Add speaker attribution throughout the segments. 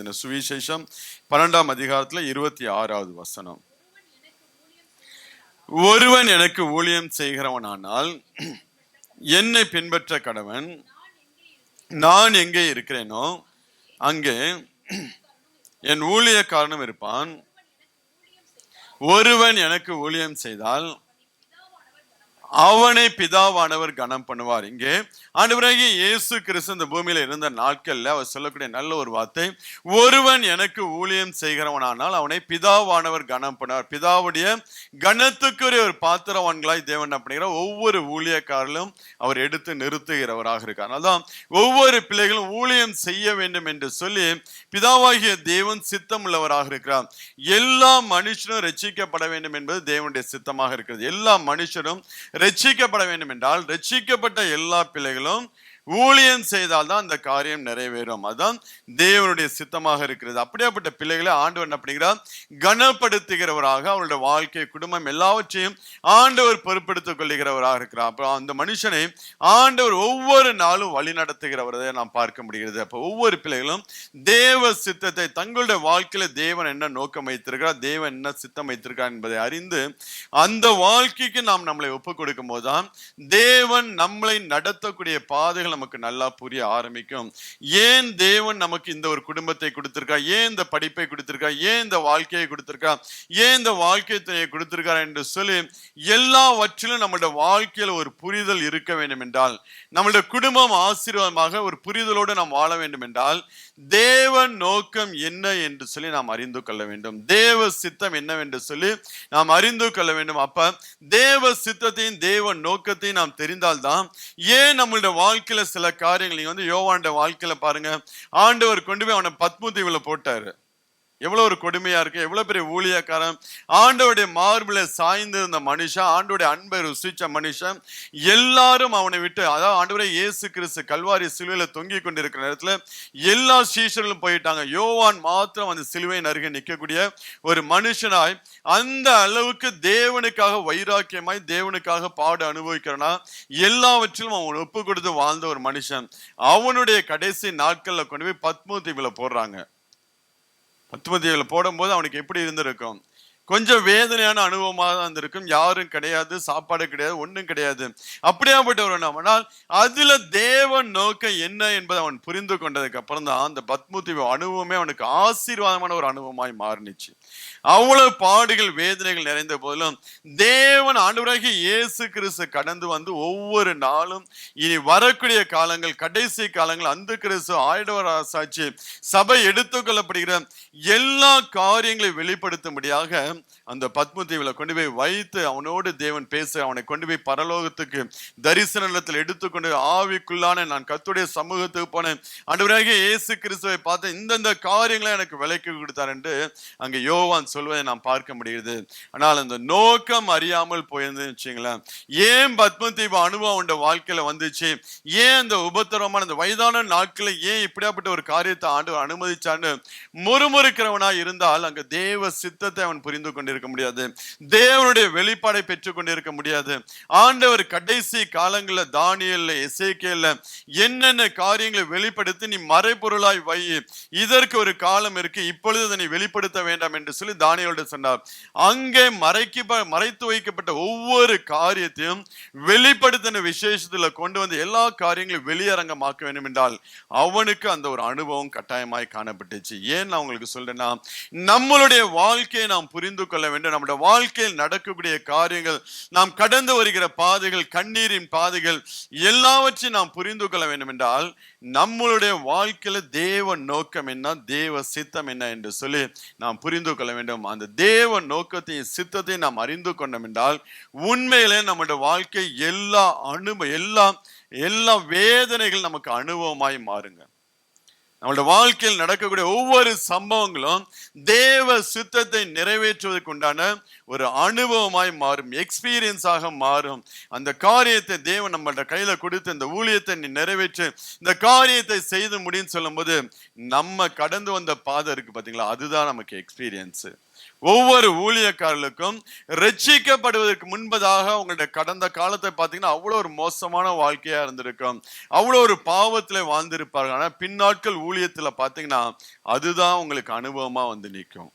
Speaker 1: எழுதின சுவிசேஷம் 12ஆம் அதிகாரத்துல 26வது வசனம். ஒருவன் எனக்கு ஊழியம் செய்கிறவனானால் என்னை பின்பற்ற கடவன். நான் எங்கே இருக்கிறேனோ அங்கே என் ஊழியக்காரனும் இருப்பான். ஒருவன் எனக்கு ஊழியம் செய்தால் அவனை பிதாவானவர் கனம் பண்ணுவார். இங்கே ஆண்டவராகிய இயேசு கிறிஸ்து இந்த பூமியில இருந்த நாட்கள்ல அவர் சொல்லக்கூடிய நல்ல ஒரு வார்த்தை, ஒருவன் எனக்கு ஊழியம் செய்கிறவனானால் அவனை பிதாவானவர் கனம் பண்ணுவார். பிதாவுடைய கனத்துக்குரிய ஒரு பாத்திரவான்களாய் தேவன் அப்படிங்கிற ஒவ்வொரு ஊழியக்காரர்களும் அவர் எடுத்து நிறுத்துகிறவராக இருக்கார். அதான் ஒவ்வொரு பிள்ளைகளும் ஊழியம் செய்ய வேண்டும் என்று சொல்லி பிதாவாகிய தேவன் சித்தம் உள்ளவராக இருக்கிறார். எல்லா மனுஷனும் ரட்சிக்கப்பட வேண்டும் என்பது தேவனுடைய சித்தமாக இருக்கிறது. எல்லா மனுஷரும் ரட்சிக்கப்பட வேண்டும் என்றால் ரட்சிக்கப்பட்ட எல்லா பிள்ளைகளும் ஊழியம் செய்தால்தான் அந்த காரியம் நிறைவேறும். அதுதான் தேவனுடைய சித்தமாக இருக்கிறது. அப்படியாப்பட்ட பிள்ளைகளை ஆண்டவர் என்ன பண்ணுகிறார்? கனப்படுத்துகிறவராக அவருடைய வாழ்க்கை, குடும்பம் எல்லாவற்றையும் ஆண்டவர் பொறுப்பெடுத்துக் கொள்ளுகிறவராக இருக்கிறார். அப்புறம் அந்த மனுஷனை ஆண்டவர் ஒவ்வொரு நாளும் வழி நடத்துகிறவரை நாம் பார்க்க முடிகிறது. அப்போ ஒவ்வொரு பிள்ளைகளும் தேவ சித்தத்தை தங்களுடைய வாழ்க்கையில தேவன் என்ன நோக்கம் வைத்திருக்கிறார், தேவன் என்ன சித்தம் வைத்திருக்கிறார் என்பதை அறிந்து அந்த வாழ்க்கைக்கு நாம் நம்மளை ஒப்புக் கொடுக்கும் போதுதான் தேவன் நம்மளை நடத்தக்கூடிய பாதைகள் நமக்கு நல்லா புரிய ஆரம்பிக்கும். ஏன் தேவன் நமக்கு இந்த ஒரு குடும்பத்தை கொடுத்திருக்கா, ஏன் இந்த படிப்பை கொடுத்திருக்கா, ஏன் இந்த வாழ்க்கையை கொடுத்திருக்கா, ஏன் இந்த வாழ்க்கை துணையை கொடுத்திருக்கார் என்று சொல்லி எல்லாவற்றிலும் நம்மளுடைய வாழ்க்கையில் ஒரு புரிதல் இருக்க வேண்டும் என்றால், நம்மளுடைய குடும்பம் ஆசீர்வாதமாக ஒரு புரிதலோடு நாம் வாழ வேண்டும் என்றால் தேவன் நோக்கம் என்ன என்று சொல்லி நாம் அறிந்து கொள்ள வேண்டும். தேவ சித்தம் என்னவென்று சொல்லி நாம் அறிந்து கொள்ள வேண்டும். அப்ப தேவ சித்தத்தையும் தேவ நோக்கத்தையும் நாம் தெரிந்தால்தான் ஏன் நம்மளுடைய வாழ்க்கையில சில காரியங்கள், நீங்க யோவானுடைய வாழ்க்கையில பாருங்க, ஆண்டவர் கொண்டு போய் அவனை பத்மு தீவுல போட்டாரு. எவ்வளவு ஒரு கொடுமையா இருக்கு, எவ்வளவு பெரிய ஊழியக்காரன், ஆண்டவருடைய மார்பில சாய்ந்திருந்த மனுஷன், ஆண்டவருடைய அன்பை ருசிச்ச மனுஷன், எல்லாரும் அவனை விட்டு, அதாவது ஆண்டவரே இயேசு கிறிஸ்து கல்வாரி சிலுவையில தொங்கி கொண்டிருக்கிற நேரத்துல எல்லா சீஷர்களும் போயிட்டாங்க. யோவான் மாத்திரம் அந்த சிலுவையின் அருகே நிற்கக்கூடிய ஒரு மனுஷனாய் அந்த அளவுக்கு தேவனுக்காக வைராக்கியமாய் தேவனுக்காக பாடு அனுபவிக்கிறனா எல்லாவற்றிலும் அவன் ஒப்பு கொடுத்து வாழ்ந்த ஒரு மனுஷன், அவனுடைய கடைசி நாட்கள்ல கொண்டு போய் பத்மு தீவுல போடுறாங்க. பத்மு தீவுல போடும்போது அவனுக்கு எப்படி இருந்திருக்கும்? கொஞ்சம் வேதனையான அனுபவமாக தான் இருந்திருக்கும். யாரும் கிடையாது, சாப்பாடு கிடையாது, ஒன்றும் கிடையாது. அப்படியாப்பட்டவர் ஆனால் அதுல தேவன் நோக்கம் என்ன என்பதை அவன் புரிந்து கொண்டதுக்கு அப்புறம் தான் அந்த பத்மு தீவு அனுபவமே அவனுக்கு ஆசீர்வாதமான ஒரு அனுபவமாய் மாறினுச்சு. அவ்வளவு பாடுகள் வேதனைகள் நிறைந்த போதிலும் தேவன் ஆண்டவராகிய இயேசு கிறிஸ்து கடந்து வந்து ஒவ்வொரு நாளும் இனி வரக்கூடிய காலங்கள், கடைசி காலங்கள், அந்த கிறிஸ்து ஆயிடவராசாட்சி சபை எடுத்துக்கொள்ளப்படுகிற எல்லா காரியங்களையும் வெளிப்படுத்தும்படியாக அந்த பத்மு தீவுல கொண்டு போய் வைத்து அவனோடு தேவன் பேச, அவனை கொண்டு போய் பரலோகத்துக்கு தரிசனத்தில் எடுத்துக்கொண்டு ஆவிக்குள்ளான நான் கர்த்தருடைய சமூகத்துக்கு போனேன், ஆண்டவராகிய இயேசு கிறிஸ்துவை பார்த்து இந்தந்த காரியங்களை எனக்கு விலைக்கு கொடுத்தார் என்று அங்க யோவான் சொல்வதை நாம் பார்க்க முடியுது. ஆனால் அந்த நோக்கம் அறியாமல் போயிருந்துன்னு வச்சுங்களேன். ஏன் பத்ம தீவு அனுபவம் உண்ட வாழ்க்கையில வந்துச்சு, ஏன் அந்த உபத்திரமான அந்த வயதான நாட்களை ஏன் இப்படியாப்பட்ட ஒரு காரியத்தை ஆண்டவர் அனுமதிச்சான்னு முறுமுறுக்கிறவனா இருந்தால் அங்க தேவ சித்தத்தை அவன் புரிந்து கொண்டிருக்க முடியாது, தேவனுடைய வெளிப்பாடை பெற்றுக் கொண்டிருக்க முடியாது. ஆண்டவர் கடைசி காலங்களில் தானியேல், எசேக்கியேல் என்னென்ன காரியங்களை வெளிப்படுத்தி நீ மறைபொருளாய் வை, இதற்கு ஒரு காலம் இருக்கு, இப்பொழுது நீ வெளிப்படுத்த வேண்டாம் என்று சொல்லி தானியேலோடு சொன்னார். அங்கே மறைத்து வைக்கப்பட்ட ஒவ்வொரு காரியத்தையும் வெளிப்படுத்தின விசேஷத்துல கொண்டு வந்து எல்லா காரியங்களையும் வெளியரங்கமாக்க வேண்டும் என்றால் அவனுக்கு அந்த ஒரு அனுபவம் கட்டாயமாய் காணப்பட்டுச்சு. ஏன் நான் உங்களுக்கு சொல்றேன்னா, நம்மளுடைய வாழ்க்கையை நாம் புரிந்து கொள்ள வேண்டும். நம்முடைய வாழ்க்கையில் நடக்கக்கூடிய காரியங்கள், நாம் கடந்து வருகிற பாதைகள், கண்ணீரின் பாதைகள் எல்லாவற்றையும் நாம் புரிந்து கொள்ள வேண்டும் என்றால் நம்மளுடைய வாழ்க்கையில தேவ நோக்கம் என்ன, தேவ சித்தம் என்ன என்று சொல்லி நாம் புரிந்து கொள்ள வேண்டும். அந்த தேவ நோக்கத்தையும் சித்தத்தையும் நாம் அறிந்து கொண்டோம் என்றால் உண்மையிலே நம்முடைய வாழ்க்கை எல்லா வேதனைகள் நமக்கு அனுபவமாய் மாறுங்க. நம்மளோட வாழ்க்கையில் நடக்கக்கூடிய ஒவ்வொரு சம்பவங்களும் தேவ சித்தத்தை நிறைவேற்றுவதற்கு உண்டான ஒரு அனுபவமாய் மாறும், எக்ஸ்பீரியன்ஸாக மாறும். அந்த காரியத்தை தேவன் நம்மளோட கையில கொடுத்து இந்த ஊழியத்தை நீ நிறைவேற்று, இந்த காரியத்தை செய்து முடின்னு சொல்லும் போது நம்ம கடந்து வந்த பாதை இருக்கு பாத்தீங்களா, அதுதான் நமக்கு எக்ஸ்பீரியன்ஸ். ஒவ்வொரு ஊழியக்காரர்களுக்கும் ரட்சிக்கப்படுவதற்கு முன்பதாக உங்களுடைய கடந்த காலத்தை பார்த்தீங்கன்னா அவ்வளோ ஒரு மோசமான வாழ்க்கையா இருந்திருக்கும், அவ்வளோ ஒரு பாவத்தில் வாழ்ந்திருப்பார்கள். ஆனால் பின்னாட்கள் ஊழியத்துல பாத்தீங்கன்னா அதுதான் உங்களுக்கு அனுபவமா வந்து நிற்கும்.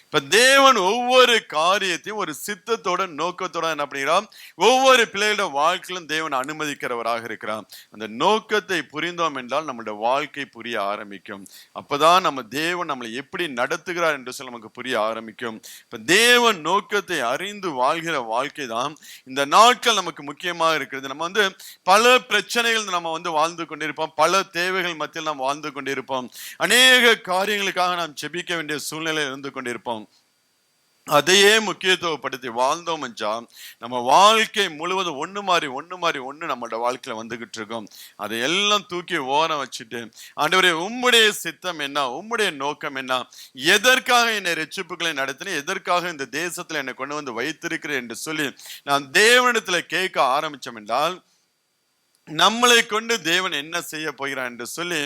Speaker 1: இப்ப தேவன் ஒவ்வொரு காரியத்தையும் ஒரு சித்தத்தோட நோக்கத்தோட என்ன பண்ணுகிறார், ஒவ்வொரு பிள்ளைகளோட வாழ்க்கையிலும் தேவன் அனுமதிக்கிறவராக இருக்கிறார். அந்த நோக்கத்தை புரிந்தோம் என்றால் நம்மளுடைய வாழ்க்கை புரிய ஆரம்பிக்கும். அப்பதான் நம்ம தேவன் நம்மளை எப்படி நடத்துகிறார் என்று சொல்லி நமக்கு புரிய ஆரம்பிக்கும். இப்ப தேவன் நோக்கத்தை அறிந்து வாழ்கிற வாழ்க்கை தான் இந்த நாட்கள் நமக்கு முக்கியமாக இருக்கிறது. நம்ம வந்து பல பிரச்சனைகள் நம்ம வந்து வாழ்ந்து கொண்டிருப்போம், பல தேவைகள் மத்தியில் நாம் வாழ்ந்து கொண்டிருப்போம், அநேக காரியங்களுக்காக நாம் ஜெபிக்க வேண்டிய சூழ்நிலை இருந்து கொண்டிருப்போம். அதையே முக்கியத்துவப்படுத்தி வாழ்ந்தோம் என்றால் நம்ம வாழ்க்கை முழுவதும் ஒண்ணு மாறி நம்மளோட வாழ்க்கையில வந்துகிட்டு இருக்கோம். அதையெல்லாம் தூக்கி ஓரம் வச்சுட்டு, ஆண்டவரே உம்முடைய சித்தம் என்ன, உம்முடைய நோக்கம் என்ன, எதற்காக என்னை ரட்சிப்புகளை நடத்தினேன், எதற்காக இந்த தேசத்துல என்னை கொண்டு வந்து வைத்திருக்கிறேன் என்று சொல்லி நான் தேவனிடத்துல கேட்க ஆரம்பிச்சோம் என்றால் நம்மளை கொண்டு தேவன் என்ன செய்ய போகிறான் என்று சொல்லி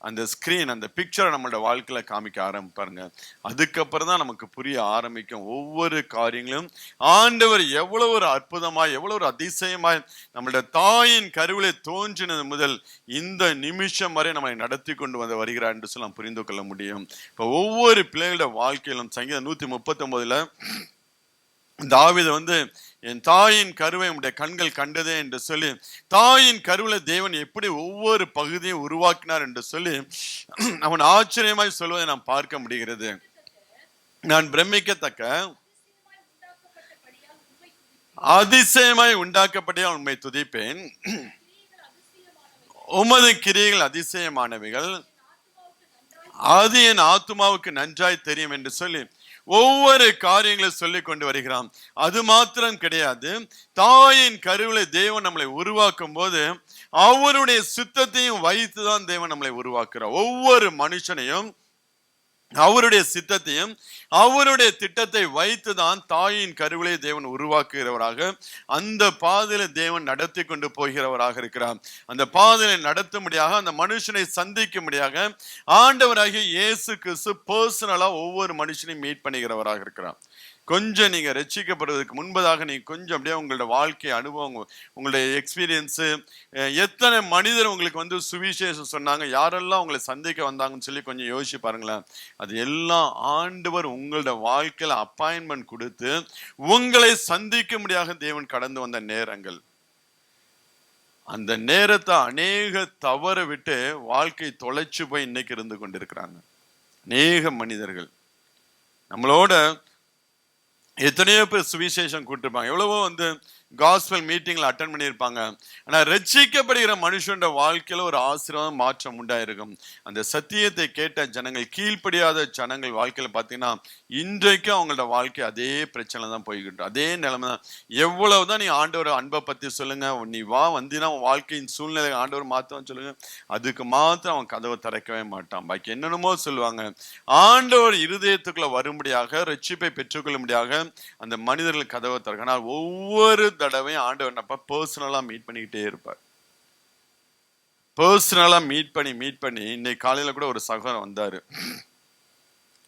Speaker 1: அந்த ஸ்கிரீன், அந்த பிக்சரை நம்மளோட வாழ்க்கையில காமிக்க ஆரம்பிப்பாருங்க. அதுக்கப்புறம் தான் நமக்கு புரிய ஆரம்பிக்கும் ஒவ்வொரு காரியங்களும் ஆண்டவர் எவ்வளவு ஒரு அற்புதமாய், எவ்வளவு ஒரு அதிசயமாய் நம்மளோட தாயின் கருவிலே தோன்றினது முதல் இந்த நிமிஷம் வரை நம்மை நடத்தி கொண்டு வந்து வருகிறார் என்று சொல்லி நாம் புரிந்து கொள்ள முடியும். இப்ப ஒவ்வொரு பிள்ளைகளோட வாழ்க்கையிலும் சங்கீதம் 139 தாவீது வந்து என் தாயின் கருவை உடைய கண்கள் கண்டதே என்று சொல்லி தாயின் கருவில தேவன் எப்படி ஒவ்வொரு பகுதியும் உருவாக்கினார் என்று சொல்லி அவன் ஆச்சரியமாய் சொல்வதை நாம் பார்க்க முடிகிறது. நான் பிரமிக்கத்தக்க அதிசயமாய் உண்டாக்கப்படியால் உண்மை துதிப்பேன், உமது கிரியைகள் அதிசயமானவைகள், அது என் ஆத்துமாவுக்கு நன்றாய் தெரியும் என்று சொல்லி ஒவ்வொரு காரியங்களை சொல்லி கொண்டு வருகிறான். அது மாத்திரம் கிடையாது, தாயின் கருவில தேவன் நம்மளை உருவாக்கும் போது அவருடைய சித்தத்தையும் வைத்துதான் தேவன் நம்மளை உருவாக்குறார். ஒவ்வொரு மனுஷனையும் அவருடைய சித்தத்தையும் அவருடைய திட்டத்தை வைத்துதான் தாயின் கருவிலே தேவன் உருவாக்குகிறவராக, அந்த பாதையில தேவன் நடத்தி கொண்டு போகிறவராக இருக்கிறார். அந்த பாதையில நடத்தும்படியாக, அந்த மனுஷனை சந்திக்கும்படியாக ஆண்டவராகிய இயேசு கிறிஸ்து பர்சனலா ஒவ்வொரு மனுஷனையும் மீட் பண்ணுகிறவராக இருக்கிறார். கொஞ்சம் நீங்க ரட்சிக்கப்படுவதற்கு முன்பதாக நீங்க கொஞ்சம் அப்படியே உங்களோட வாழ்க்கை அனுபவம், உங்களுடைய எக்ஸ்பீரியன்ஸு, எத்தனை மனிதர் உங்களுக்கு வந்து சுவிசேஷம் சொன்னாங்க, யாரெல்லாம் உங்களை சந்திக்க வந்தாங்கன்னு சொல்லி கொஞ்சம் யோசிச்சு பாருங்களேன். அது எல்லாம் ஆண்டவர் உங்களோட வாழ்க்கையில அப்பாயின்மெண்ட் கொடுத்து உங்களை சந்திக்கும்படியாக தேவன் கடந்து வந்த நேரங்கள். அந்த நேரத்தை அநேக தவற விட்டு வாழ்க்கை தொலைச்சு போய் இன்னைக்கு இருந்து கொண்டிருக்கிறாங்க அநேக மனிதர்கள். நம்மளோட எத்தனையோ பேர் சுவிசேஷம் கூட்டிருப்பாங்க, எவ்வளவோ வந்து காஸ்பல் மீட்டிங்ல அட்டன் பண்ணியிருப்பாங்க. ஆனா ரட்சிக்கப்படுகிற மனுஷனோட வாழ்க்கையில ஒரு ஆசீர்வாதம் மாற்றம் உண்டாயிருக்கும். அந்த சத்தியத்தை கேட்ட ஜனங்கள், கீழ்ப்படியாத ஜனங்கள் வாழ்க்கையில பாத்தீங்கன்னா இன்றைக்கும் அவங்களோட வாழ்க்கை அதே பிரச்சனை தான் போய்கிட்டு, அதே நிலைமை தான். எவ்வளவுதான் நீ ஆண்டவர் அன்பை பத்தி சொல்லுங்க, நீ வா வந்தினா உன் வாழ்க்கையின் சூழ்நிலை ஆண்டவர் மாத்தவன் சொல்லுங்க, அதுக்கு மாத்திரம் அவன் கதவை திறக்கவே மாட்டான். பாக்கி என்னென்னமோ சொல்லுவாங்க. ஆண்டவர் இருதயத்துக்குள்ள வரும்படியாக, ரட்சிப்பை பெற்றுக்கொள்ளும்படியாக அந்த மனிதர்கள் கதவை திறக்கணும். ஒவ்வொரு தடவையும் ஆண்டவர் என்னப்பா பர்சனலா மீட் பண்ணிக்கிட்டே இருப்பார். பர்சனலா மீட் பண்ணி இன்னைக்கு காலையில கூட ஒரு சகோதரன் வந்தாரு.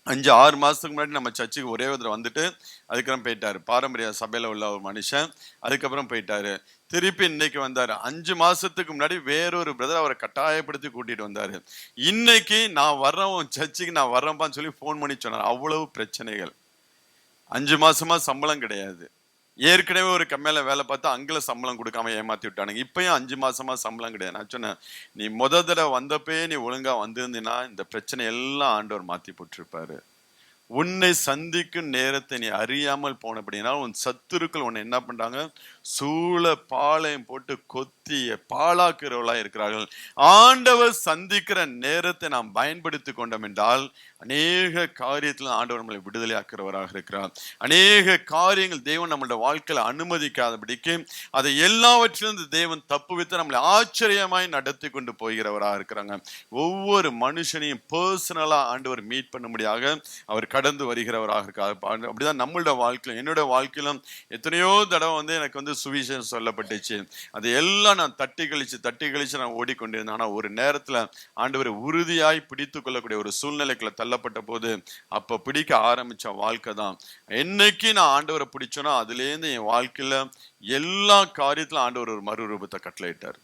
Speaker 1: 5-6 மாசத்துக்கு முன்னாடி நம்ம சர்ச்சுக்கு ஒரே ஒரு வந்துட்டு அதுக்கப்புறம் போயிட்டாரு. பாரம்பரிய சபையில உள்ள ஒரு மனுஷன், அதுக்கப்புறம் போயிட்டாரு. திருப்பி இன்னைக்கு வந்தாரு. 5 மாசத்துக்கு முன்னாடி வேறொரு பிரதர் அவரை கட்டாயப்படுத்தி கூட்டிட்டு வந்தாரு. இன்னைக்கு நான் வர்றேன் சர்ச்சுக்கு, நான் வர்றேன்ப்பான்னு சொல்லி போன் பண்ணி சொன்னார். அவ்வளவு பிரச்சனைகள். 5 மாசமா சம்பளம் கிடையாது. ஏற்கனவே ஒரு கம்மியில வேலை பார்த்தா அங்கே சம்பளம் கொடுக்காம ஏமாத்தி விட்டானுங்க. இப்பயும் 5 மாசமா சம்பளம் கிடையாது. நான் சொன்னேன், நீ தடவை வந்தப்பே நீ ஒழுங்கா வந்திருந்தீன்னா இந்த பிரச்சனை எல்லாம் ஆண்டவர் மாத்தி போட்டிருப்பாரு. உன்னை சந்திக்கும் நேரத்தை நீ அறியாமல் போனபடினா உன் சத்துருக்கள் உன்னை என்ன பண்றாங்க, சூழ பாளையம் போட்டு கொத்திய பாழாக்குறவர்களா இருக்கிறார்கள். ஆண்டவர் சந்திக்கிற நேரத்தை நாம் பயன்படுத்தி கொண்டோம் என்றால் அநேக காரியத்தில் ஆண்டவர் நம்மளை விடுதலையாக்குறவராக இருக்கிறார். அநேக காரியங்கள் தேவன் நம்மளோட வாழ்க்கையில அனுமதிக்காதபடிக்கு அதை எல்லாவற்றிலிருந்து தேவன் தப்புவித்து நம்மளை ஆச்சரியமாய் நடத்தி கொண்டு போகிறவராக இருக்கிறாங்க. ஒவ்வொரு மனுஷனையும் பர்சனலா ஆண்டவர் மீட் பண்ணும்படியாக அவர் கடந்து வருகிறவராக இருக்கார். அப்படிதான் நம்மளோட வாழ்க்கையிலும், என்னோட வாழ்க்கையிலும் எத்தனையோ தடவை வந்து எனக்கு வந்து சுவிசேஷம் சொல்லப்பட்டுச்சு. அதை எல்லாம் நான் தட்டி கழிச்சு நான் ஓடிக்கொண்டிருந்தேன். ஆனா ஒரு நேரத்துல ஆண்டவரை உறுதியாய் பிடித்து கொள்ளக்கூடிய ஒரு சூழ்நிலைக்குள்ள தள்ளப்பட்ட போது அப்ப பிடிக்க ஆரம்பிச்ச வாழ்க்கை தான். என்னைக்கு நான் ஆண்டவரை பிடிச்சோன்னா அதுலேருந்து என் வாழ்க்கையில எல்லா காரியத்திலும் ஆண்டவர் ஒரு மறுரூபத்தை கட்டளையிட்டார்.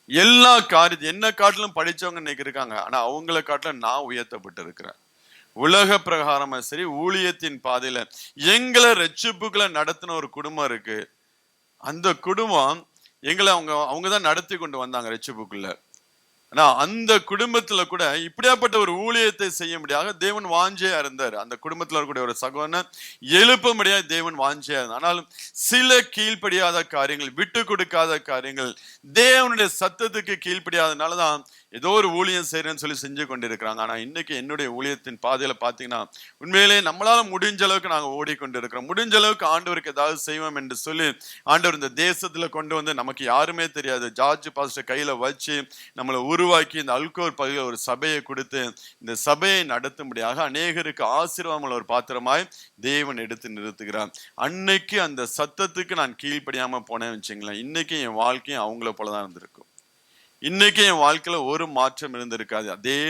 Speaker 1: எல்லா காரியத்தையும் என்ன காட்டிலும் படிச்சவங்க இன்னைக்கு இருக்காங்க. ஆனா அவங்கள காட்டிலும் நான் உயர்த்தப்பட்டு இருக்கிறேன். உலக பிரகாரமா சரி, ஊழியத்தின் பாதையில எங்களை ரட்சிப்புக்களை நடத்தின ஒரு குடும்பம் இருக்கு. அந்த குடும்பம் எங்களை அவங்கதான் நடத்தி கொண்டு வந்தாங்க ரட்சிப்புக்குள்ள. ஆனா அந்த குடும்பத்துல கூட இப்படியாப்பட்ட ஒரு ஊழியத்தை செய்ய முடியாத தேவன் வாஞ்சையா இருந்தார். அந்த குடும்பத்துல இருக்கக்கூடிய ஒரு சகோதரன் எழுப்ப முடியாது தேவன் வாஞ்சையா இருந்தார். ஆனாலும் சில கீழ்ப்படியாத காரியங்கள், விட்டு கொடுக்காத காரியங்கள், தேவனுடைய சத்தத்துக்கு கீழ்ப்படியாதனாலதான் ஏதோ ஒரு ஊழியம் செய்யறேன்னு சொல்லி செஞ்சு கொண்டிருக்கிறாங்க. ஆனா இன்னைக்கு என்னுடைய ஊழியத்தின் பாதையில பாத்தீங்கன்னா உண்மையிலே நம்மளால முடிஞ்ச அளவுக்கு நாங்க ஓடிக்கொண்டு இருக்கிறோம். முடிஞ்ச அளவுக்கு ஆண்டவருக்கு ஏதாவது செய்வோம் என்று சொல்லி ஆண்டவர் இந்த தேசத்துல கொண்டு வந்து நமக்கு யாருமே தெரியாது ஜார்ஜ் பாஸ்டர் கையில வச்சு நம்மளை உருவாக்கி இந்த அல்கோர் பகுதியில் ஒரு சபையை கொடுத்து இந்த சபையை நடத்தும்படியாக அநேகருக்கு ஆசீர்வாதம் ஒரு பாத்திரமாய் தேவன் எடுத்து நிறுத்துகிறார். அன்னைக்கு அந்த சத்தத்துக்கு நான் கீழ்ப்படியாம போனேன்னு வச்சுங்களேன், இன்னைக்கு என் வாழ்க்கையும் அவங்கள போலதான் இருந்திருக்கும். இன்னைக்கு என் வாழ்க்கையில ஒரு மாற்றம் இருந்திருக்காது. அதே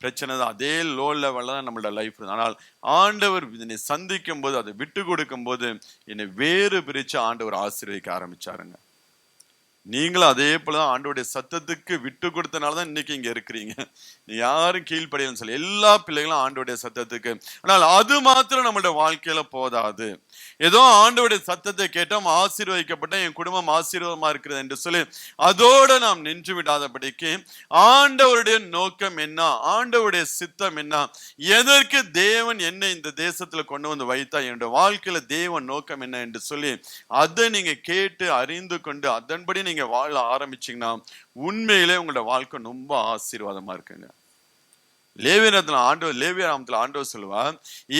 Speaker 1: பிரச்சனை தான், அதே லோ லெவல்ல தான் நம்மளோட லைஃப். ஆனால் ஆண்டவர் என்னை சந்திக்கும் போது, அதை விட்டு கொடுக்கும் போது என்னை வேறு பிரிச்சு ஆண்டவர் ஆசீர்வதிக்க ஆரம்பிச்சாருங்க. நீங்களும் அதே போலதான் ஆண்டவருடைய சத்தத்துக்கு விட்டு கொடுத்தனாலதான் இன்னைக்கு இங்க இருக்கிறீங்க. நீ யாரும் கீழ்ப்படியன்னு சொல்லி எல்லா பிள்ளைகளும் ஆண்டவருடைய சத்தத்துக்கு. ஆனால் அது மாத்திரம் நம்மளுடைய வாழ்க்கையில போதாது. ஏதோ ஆண்டவருடைய சத்தத்தை கேட்டோம், ஆசீர்வதிக்கப்பட்ட என் குடும்பம் ஆசீர்வாதமா இருக்கிறது என்று சொல்லி அதோட நாம் நின்று விடாதபடிக்கு ஆண்டவருடைய நோக்கம் என்ன, ஆண்டவருடைய சித்தம் என்ன, எதற்கு தேவன் என்னை இந்த தேசத்துல கொண்டு வந்து வைத்தா, என்னுடைய வாழ்க்கையில தேவன் நோக்கம் என்ன என்று சொல்லி அதை நீங்க கேட்டு அறிந்து கொண்டு அதன்படி நீங்க வாழ ஆரம்பிச்சீங்கன்னா உண்மையிலே உங்களோட வாழ்க்கை ரொம்ப ஆசீர்வாதமா இருக்குங்க. லேவியராமத்துல ஆண்டவர் சொல்லுவார்,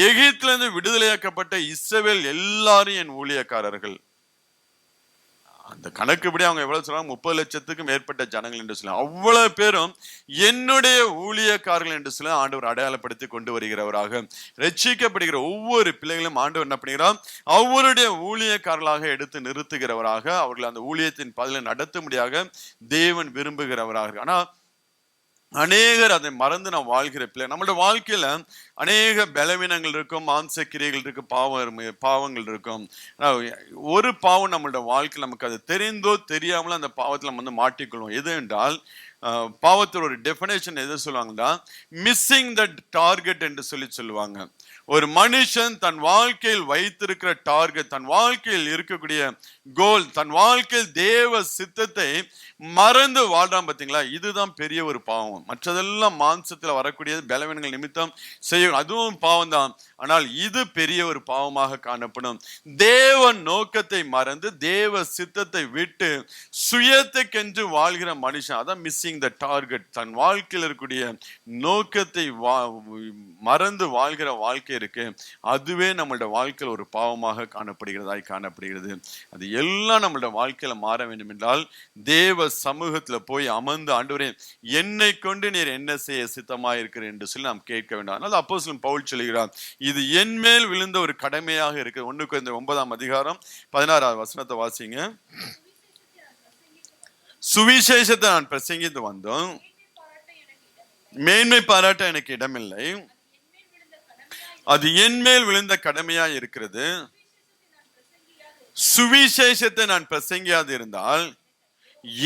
Speaker 1: எகிப்துல இருந்து விடுதலையாக்கப்பட்ட இஸ்ரவேல் எல்லாரும் என் ஊழியக்காரர்கள். அந்த கணக்குப்படி அவங்க எவ்வளவு சொல்றாங்க, 30 லட்சத்துக்கும் மேற்பட்ட ஜனங்கள் என்று சொல்ல, அவ்வளவு பேரும் என்னுடைய ஊழியக்காரர்கள் என்று சொல்ல ஆண்டவர் அடையாளப்படுத்தி கொண்டு வருகிறவராக, ரட்சிக்கப்படுகிற ஒவ்வொரு பிள்ளைகளும் ஆண்டவர் என்ன பண்ணுகிறார், அவருடைய ஊழியக்காரர்களாக எடுத்து நிறுத்துகிறவராக, அவர்கள் அந்த ஊழியத்தின் பதிலை நடத்தும்படியாக தேவன் விரும்புகிறவராக. ஆனா அநேகர் அதை மறந்து நாம் வாழ்கிற பிள்ளை. நம்மளோட வாழ்க்கையில அநேக பலவீனங்கள் இருக்கும், மாம்ச கிரியைகள் இருக்கு, பாவங்கள் இருக்கும். ஒரு பாவம் நம்மளோட வாழ்க்கையில் நமக்கு அது தெரிந்தோ தெரியாமல அந்த பாவத்தில் நம்ம வந்து மாட்டிக்கொள்வோம். எது என்றால் பாவத்தில் ஒரு டெஃபினேஷன் எது சொல்லுவாங்கன்னா மிஸ்ஸிங் த டார்கெட் என்று சொல்லுவாங்க. ஒரு மனுஷன் தன் வாழ்க்கையில் வைத்திருக்கிற டார்கெட், தன் வாழ்க்கையில் இருக்கக்கூடிய கோல், தன் வாழ்க்கையில் தேவ சித்தத்தை மறந்து வாழ்றான் பார்த்தீங்களா, இதுதான் பெரிய ஒரு பாவம். மற்றதெல்லாம் மாம்சத்தில் வரக்கூடியது, பலவீனங்கள் நிமித்தம் செய்யும், அதுவும் பாவம் தான். ஆனால் இது பெரிய ஒரு பாவமாக காணப்படும். தேவ நோக்கத்தை மறந்து தேவ சித்தத்தை விட்டு சுயத்துக்கென்று வாழ்கிற மனுஷன், அதான் மிஸ்ஸிங் த டார்கெட். தன் வாழ்க்கையில் இருக்கக்கூடிய நோக்கத்தை மறந்து வாழ்கிற வாழ்க்கை இருக்கு, அதுவே நம்மளோட வாழ்க்கையில் ஒரு பாவமாக காணப்படுகிறது. அது எல்லாம் நம்மளோட வாழ்க்கையில மாற வேண்டும் என்றால் தேவ சமூகத்துல போய் அமர்ந்து, ஆண்டவரே என்னை கொண்டு நீர் என்ன செய்ய சித்தமா இருக்கிறேன் என்று சொல்லி நாம் கேட்க வேண்டும். அதனால அப்போஸ்தலன் பவுல் சொல்கிறார், இது என் மேல் விழுந்த ஒரு கடமையாக இருக்கு. 1 கொரிந்தியர் 9ஆம் அதிகாரம் 16ஆவது வசனத்தை வாசிங்க. சுவிசேஷத்தை நான் பிரசங்கித்து வந்தோம், மேன்மை பாராட்ட எனக்கு இடமில்லை, அது என் மேல் விழுந்த கடமையா இருக்கிறது. சுவிசேஷத்தை நான் பிரசங்கியாது இருந்தால்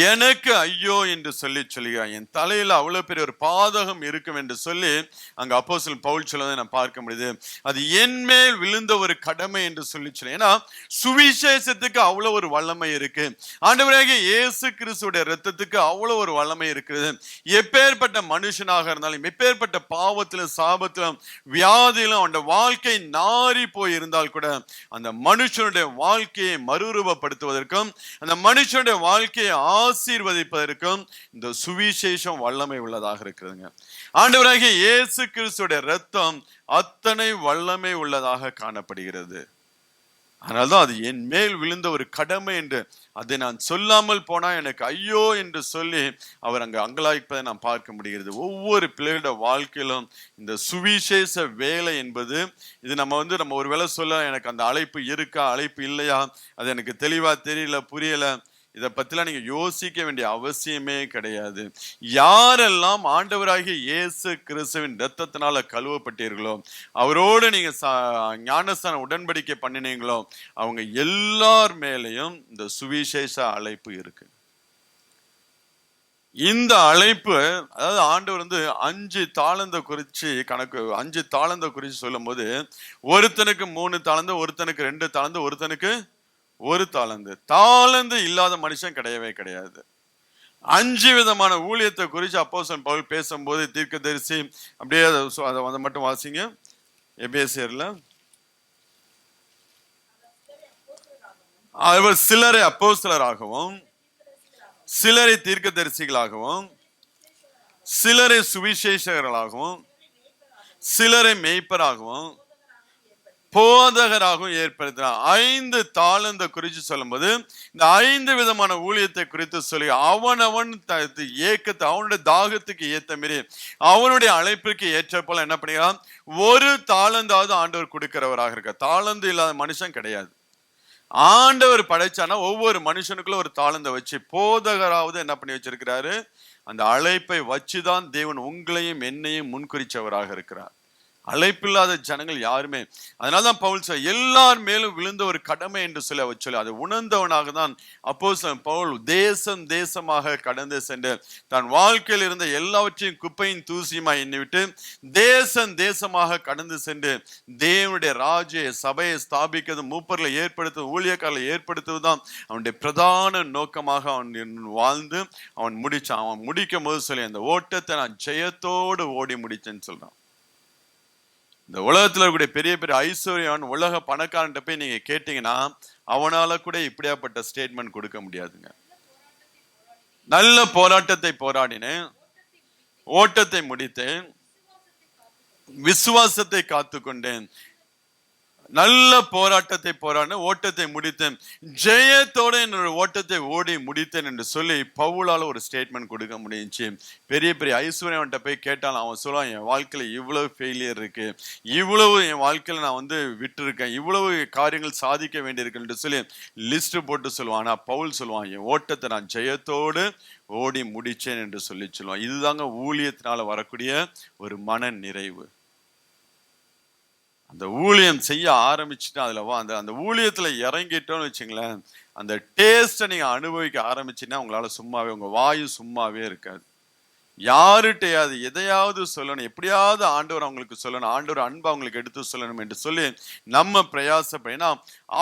Speaker 1: எனக்கு ஐயோ என்று சொல்லுகிறான். என் தலையில அவ்வளவு பெரிய ஒரு பாதகம் இருக்கும் என்று சொல்லி அங்க அப்போஸ்தலன் பவுல் சொல்வதை நான் பார்க்க முடியுது. அது என் மேல் விழுந்த ஒரு கடமை என்று சொல்லி ஏன்னா சுவிசேஷத்துக்கு அவ்வளவு ஒரு வல்லமை இருக்கு. ஆண்டவராகிய இயேசு கிறிஸ்துவோட இரத்தத்துக்கு அவ்வளவு ஒரு வல்லமை இருக்கிறது. எப்பேற்பட்ட மனுஷனாக இருந்தாலும், எப்பேற்பட்ட பாவத்திலும் சாபத்திலும் வியாதியிலும் அவனுடைய வாழ்க்கை நாறி போய் இருந்தால் கூட அந்த மனுஷனுடைய வாழ்க்கையை மறுரூபப்படுத்துவதற்கும் அந்த மனுஷனுடைய வாழ்க்கையை ஆசீர்வதிப்பதற்கும் இந்த சுவிசேஷம் வல்லமை உள்ளதாக இருக்கிறதுங்க. ஆண்டவராகிய இயேசு கிறிஸ்துவோட இரத்தம் அத்தனை வல்லமை உள்ளதாக காணப்படுகிறது. அதனால்தான் அது என் மேல் விழுந்த ஒரு கடமை என்று அதை நான் சொல்லாமல் போனா எனக்கு ஐயோ என்று சொல்லி அவர் அங்கு அங்கலாய்ப்பதை நாம் பார்க்க முடிகிறது. ஒவ்வொரு பிள்ளைகளோட வாழ்க்கையிலும் இந்த சுவிசேஷ வேலை என்பது, இது நம்ம ஒரு வேளை சொல்ல எனக்கு அந்த அழைப்பு இருக்கா, அழைப்பு இல்லையா, அது எனக்கு தெளிவா தெரியல, புரியல, இதை பத்திலாம் நீங்க யோசிக்க வேண்டிய அவசியமே கிடையாது. யாரெல்லாம் ஆண்டவராகிய இயேசு கிறிஸ்துவின் இரத்தத்தினால கழுவப்பட்டீர்களோ, அவரோடு நீங்க ஞானஸ்தான உடன்படிக்கை பண்ணினீங்களோ, அவங்க எல்லார் மேலையும் இந்த சுவிசேஷ அழைப்பு இருக்கு. இந்த அழைப்பு, அதாவது ஆண்டவர் 5 தாளந்த குறிச்சு கணக்கு, 5 தாளந்த குறிச்சு சொல்லும் போது, ஒருத்தனுக்கு 3 தாளந்து, ஒருத்தனுக்கு 2 தாளந்து, ஒருத்தனுக்கு 1 தாளந்து. தாளந்து இல்லாத மனுஷன் கிடையவே கிடையாது. 5 விதமான ஊழியத்தை குறித்து அப்போஸ்தலன் பவுல் பேசும்போது, தீர்க்கதரிசி அப்படியே அதை மட்டும் வாசிங்க. எபேசியர்ல அவர் சிலரை அப்போஸ்தலராகவும், சிலரை தீர்க்கதரிசிகளாகவும், சிலரை சுவிசேஷகர்களாகவும், சிலரை மேய்ப்பராகவும், போதகராகவும் ஏற்படுத்தினார். 5 தாளந்த குறித்து சொல்லும் போது, இந்த 5 விதமான ஊழியத்தை குறித்து சொல்லி அவனவன் ஏக்கத்தை, அவனுடைய தாகத்துக்கு ஏற்ற மாரி, அவனுடைய அழைப்பிற்கு ஏற்ற போல என்ன பண்ணுகிறான், 1 தாளந்தாவது ஆண்டவர் கொடுக்கிறவராக இருக்க. தாளந்து இல்லாத மனுஷன் கிடையாது. ஆண்டவர் படைச்சானா ஒவ்வொரு மனுஷனுக்குள்ள ஒரு தாளந்தை வச்சு, போதகராவது என்ன பண்ணி வச்சிருக்கிறாரு, அந்த அழைப்பை வச்சுதான் தேவன் உங்களையும் என்னையும் முன்குறிச்சவராக இருக்கிறார். அழைப்பில்லாத ஜனங்கள் யாருமே. அதனால்தான் பவுல் சொல்ல, எல்லார் மேலும் விழுந்த ஒரு கடமை என்று சொல்லி அதை உணர்ந்தவனாக தான் அப்போஸ்தலன் பவுல் தேசம் தேசமாக கடந்து சென்று தன் வாழ்க்கையில் இருந்த எல்லாவற்றையும் குப்பையும் தூசியுமாய் எண்ணிவிட்டு தேசம் தேசமாக கடந்து சென்று தேவனுடைய ராஜ்ய சபையை ஸ்தாபிக்கிறது, மூப்பர்களை ஏற்படுத்துவது, ஊழியக்காரர்களை ஏற்படுத்துவதுதான் அவனுடைய பிரதான நோக்கமாக அவன் வாழ்ந்து அவன் முடிச்சான். அவன் முடிக்கும் போது சொல்லி, அந்த ஓட்டத்தை நான் ஜெயத்தோடு ஓடி முடிச்சேன்னு சொல்றான். இந்த உலகத்துல இருக்கக்கூடிய பெரிய பெரிய ஐஸ்வர்யவான், உலக பணக்காரன்ட்ட போய் நீங்க கேட்டீங்கன்னா அவனால கூட இப்படியாப்பட்ட ஸ்டேட்மெண்ட் கொடுக்க முடியாதுங்க. நல்ல போராட்டத்தை போராடினேன், ஓட்டத்தை முடித்தேன், விசுவாசத்தை காத்து கொண்டேன், நல்ல போராட்டத்தை போராடின, ஓட்டத்தை முடித்தேன், ஜெயத்தோட என்னோட ஓட்டத்தை ஓடி முடித்தேன் என்று சொல்லி பவுலால ஒரு ஸ்டேட்மெண்ட் கொடுக்க முடிஞ்சிச்சு. பெரிய பெரிய ஐஸ்வர்யவன்ட்ட போய் கேட்டாலும் அவன் சொல்லுவான், என் வாழ்க்கையில இவ்வளவு ஃபெயிலியர் இருக்கு, இவ்வளவு என் வாழ்க்கையில நான் விட்டு இருக்கேன், இவ்வளவு காரியங்கள் சாதிக்க வேண்டியிருக்குன்னு சொல்லி லிஸ்ட் போட்டு சொல்லுவான். ஆனா பவுல் சொல்லுவான், என் ஓட்டத்தை நான் ஜெயத்தோடு ஓடி முடிச்சேன் என்று சொல்லுவான். இதுதாங்க ஊழியத்தினால வரக்கூடிய ஒரு மன நிறைவு. அந்த ஊழியம் செய்ய ஆரம்பிச்சுட்டு அந்த ஊழியத்துல இறங்கிட்டோம்னு வச்சுங்களேன், அந்த டேஸ்ட்டை நீங்க அனுபவிக்க ஆரம்பிச்சுன்னா உங்களால சும்மாவே, உங்க வாயு சும்மாவே இருக்காது. யாருகிட்டையாவது எதையாவது சொல்லணும், எப்படியாவது ஆண்டவர் அவங்களுக்கு சொல்லணும், ஆண்டவர் அன்பு அவங்களுக்கு எடுத்து சொல்லணும் என்று சொல்லி நம்ம பிரயாசப்படினா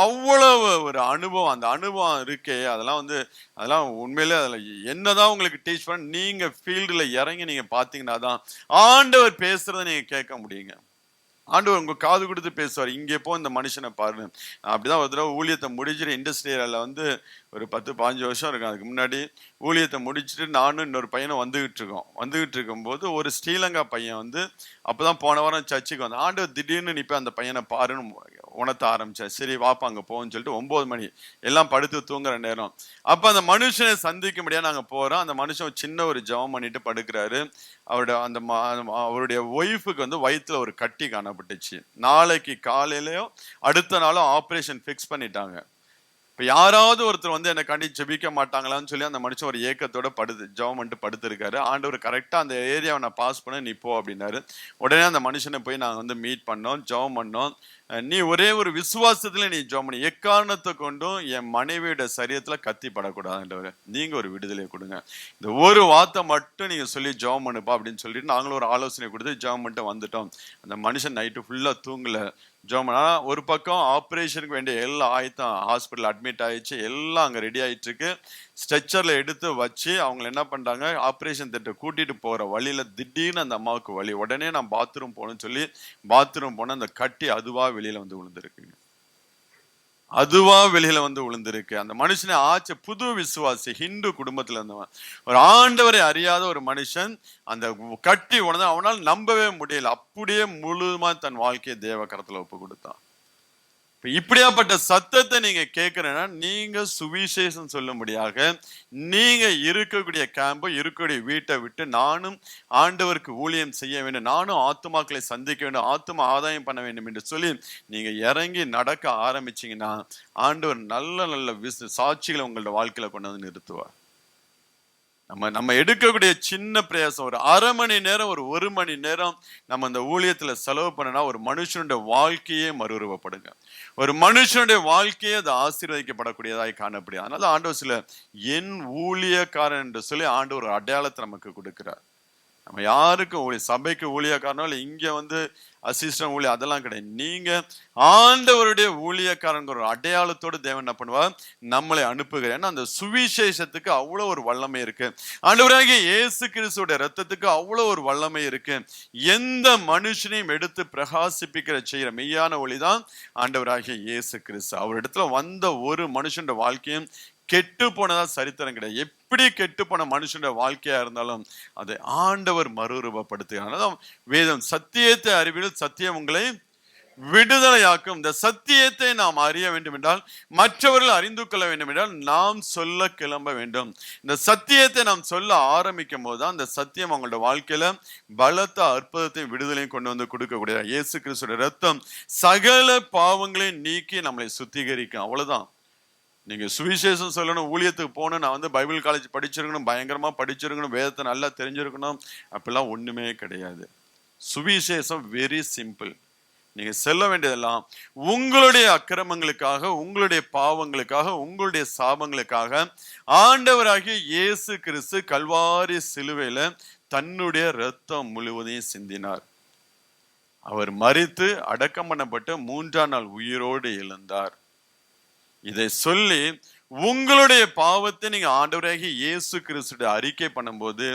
Speaker 1: அவ்வளவு ஒரு அனுபவம், அந்த அனுபவம் இருக்கே, அதெல்லாம் உண்மையிலே அதில் என்னதான் உங்களுக்கு டீச் பண்ண, நீங்க ஃபீல்டுல இறங்கி நீங்க பார்த்தீங்கன்னா தான் ஆண்டவர் பேசுறதை நீங்க கேட்க முடியுங்க. ஆண்டவர் உங்க காது கொடுத்து பேசுவார். இங்கே போ, இந்த மனுஷனை பாருங்க. அப்படிதான் ஒரு தடவை ஊழியத்தை முடிச்சுட்டு இண்டஸ்ட்ரியல ஒரு 10-15 வருஷம் இருக்கும். அதுக்கு முன்னாடி ஊழியத்தை முடிச்சுட்டு நானும் இன்னொரு பையனும் வந்துகிட்டு இருக்கும்போது ஒரு ஸ்ரீலங்கா பையன் அப்பதான் போன வாரம் சர்ச்சுக்கு வந்தான். ஆண்டவர் திடீர்னு நீ போய் அந்த பையனை பாருன்னு உணர்த்த ஆரம்பிச்சேன். சரி வாப்பா அங்க போன்னு சொல்லிட்டு 9 மணி எல்லாம் படுத்து தூங்குற நேரம். அப்ப அந்த மனுஷனை சந்திக்க முடியாது, நாங்க போறோம். அந்த மனுஷன் சின்ன ஒரு ஜெபம் பண்ணிட்டு படுக்கிறாரு. அவருடைய ஒய்ஃபுக்கு வயிற்றுல ஒரு கட்டி காணப்பட்டுச்சு. நாளைக்கு காலையிலயும் அடுத்த நாளும் ஆப்ரேஷன் ஃபிக்ஸ் பண்ணிட்டாங்க. இப்ப யாராவது ஒருத்தர் என்னை கண்டி ஜெபிக்க மாட்டாங்களான்னு சொல்லி அந்த மனுஷன் ஒரு ஏக்கத்தோட ஜெபம் பண்ணிட்டு படுத்திருக்காரு. ஆண்டவர் கரெக்டா அந்த ஏரியாவை நான் பாஸ் பண்ண, நீ போ அப்படின்னாரு. உடனே அந்த மனுஷனை போய் நாங்க மீட் பண்ணோம், ஜெபம் பண்ணோம். நீ ஒரே ஒரு விசுவாசத்துல நீ ஜெபம் பண்ணி, எக்காரணத்தை கொண்டும் என் மனைவியோட சரீரத்துல கத்தி படக்கூடாதுன்றவர், நீங்க ஒரு விடுதலை கொடுங்க, இந்த ஒரு வார்த்தை மட்டும் நீங்க சொல்லி ஜெபம் பண்ணுப்பா அப்படின்னு சொல்லிட்டு நாங்களும் ஒரு ஆலோசனை கொடுத்து ஜெபம் பண்ணிட்டு வந்துட்டோம். அந்த மனுஷன் நைட்டு ஃபுல்லா தூங்கல, ஜெபம். ஒரு பக்கம் ஆப்ரேஷனுக்கு வேண்டிய எல்லா ஆயத்தம், ஹாஸ்பிட்டல் அட்மிட் ஆயிடுச்சு, எல்லாம் அங்க ரெடி ஆயிட்டு இருக்கு. ஸ்ட்ரெச்சர்ல எடுத்து வச்சு அவங்க என்ன பண்றாங்க, ஆப்ரேஷன் தியேட்டர் கூட்டிட்டு போற வழியில திடீர்னு அந்த அம்மாவுக்கு வலி. உடனே நான் பாத்ரூம் போகணும்னு சொல்லி பாத்ரூம் போன அந்த கட்டி அதுவா வெளியில விழுந்திருக்குங்க. அதுவா வெளியில விழுந்திருக்கு. அந்த மனுஷனை ஆச்சு புது விசுவாசி, ஹிந்து குடும்பத்துல இருந்தவன், ஒரு ஆண்டவரை அறியாத ஒரு மனுஷன். அந்த கட்டி உடனே அவனால் நம்பவே முடியல. அப்படியே முழுமா தன் வாழ்க்கையை தேவ கரத்துல ஒப்பு கொடுத்தான். இப்படியாப்பட்ட சத்தத்தை நீங்க கேட்கிறேன்னா, நீங்க சுவிசேஷம் சொல்லும்படியாக நீங்க இருக்கக்கூடிய கேம்போ, இருக்கக்கூடிய வீட்டை விட்டு நானும் ஆண்டவருக்கு ஊழியம் செய்ய வேண்டும், நானும் ஆத்துமாக்களை சந்திக்க வேண்டும், ஆத்துமா ஆதாயம் பண்ண வேண்டும் என்று சொல்லி நீங்க இறங்கி நடக்க ஆரம்பிச்சீங்கன்னா ஆண்டவர் நல்ல நல்ல சாட்சிகளை உங்களோட வாழ்க்கையில கொண்டு நிறுத்துவார். நம்ம எடுக்கக்கூடிய சின்ன பிரயாசம், ஒரு அரை மணி நேரம், ஒரு மணி நேரம் நம்ம அந்த ஊழியத்துல செலவு பண்ணனா ஒரு மனுஷனுடைய வாழ்க்கையே மறுரூபப்படுங்க. ஒரு மனுஷனுடைய வாழ்க்கையே அது ஆசீர்வதிக்கப்படக்கூடியதாய் காணப்படுது. அதனால ஆண்டவர் சில என் ஊழியக்காரன் என்று சொல்லி ஆண்டவர் ஒரு அடையாளத்தை நமக்கு கொடுக்கிறார். நம்ம யாருக்கும் சபைக்கு ஊழியக்காரனோ இல்லை இங்க அசிஸ்டன்ட் ஊழிய அதெல்லாம் கிடையாது. நீங்க ஆண்டவருடைய ஊழியக்காரங்கிற ஒரு அடையாளத்தோடு தேவன் என்ன பண்ணுவார், நம்மளை அனுப்புகிறார். ஏன்னா அந்த சுவிசேஷத்துக்கு அவ்வளோ ஒரு வல்லமை இருக்கு. ஆண்டவராகிய இயேசு கிறிஸ்துவோட ரத்தத்துக்கு அவ்வளோ ஒரு வல்லமை இருக்கு. எந்த மனுஷனையும் எடுத்து பிரகாசிப்பிக்கிற செய்யற மெய்யான ஒளிதான் ஆண்டவராகிய இயேசு கிறிஸ்து. அவர் இடத்துல வந்த ஒரு மனுஷன் வாழ்க்கையும் கெட்டு போனதா சரித்திரம் கிடையாது. எப்படி கெட்டு போன மனுஷனுடைய வாழ்க்கையா இருந்தாலும் அதை ஆண்டவர் மறுரூபப்படுத்துகிறார். வேதம் சத்தியத்தை அறிவியல் சத்தியம் உங்களை விடுதலையாக்கும். இந்த சத்தியத்தை நாம் அறிய வேண்டும் என்றால், மற்றவர்கள் அறிந்து கொள்ள வேண்டும் என்றால் நாம் சொல்ல கிளம்ப வேண்டும். இந்த சத்தியத்தை நாம் சொல்ல ஆரம்பிக்கும் போதுதான் இந்த சத்தியம் அவங்களோட வாழ்க்கையில பலத்த அற்புதத்தையும் விடுதலையும் கொண்டு வந்து கொடுக்கக்கூடிய இயேசு கிறிஸ்துவோட ரத்தம் சகல பாவங்களையும் நீக்கி நம்மளை சுத்திகரிக்கும். அவ்வளவுதான். நீங்க சுவிசேஷம் சொல்லணும், ஊழியத்துக்கு போகணும், நான் பைபிள் காலேஜ் படிச்சிருக்கணும், பயங்கரமா படிச்சிருக்கணும், வேதத்தை நல்லா தெரிஞ்சிருக்கணும், அப்படிலாம் ஒண்ணுமே கிடையாது. சுவிசேஷம் வெரி சிம்பிள். நீங்க செல்ல வேண்டியதெல்லாம் உங்களுடைய அக்கிரமங்களுக்காக, உங்களுடைய பாவங்களுக்காக, உங்களுடைய சாபங்களுக்காக ஆண்டவராகிய இயேசு கிறிஸ்து கல்வாரி சிலுவையில தன்னுடைய இரத்தம் முழுவதையும் சிந்தினார். அவர் மரித்து அடக்கம் பண்ணப்பட்டு 3ஆம் நாள் உயிரோடு எழுந்தார். இதை சொல்லி உங்களுடைய பாவத்தை நீங்க ஆண்டவராகிய இயேசு கிறிஸ்துவோட அறிக்கை பண்ணும்போது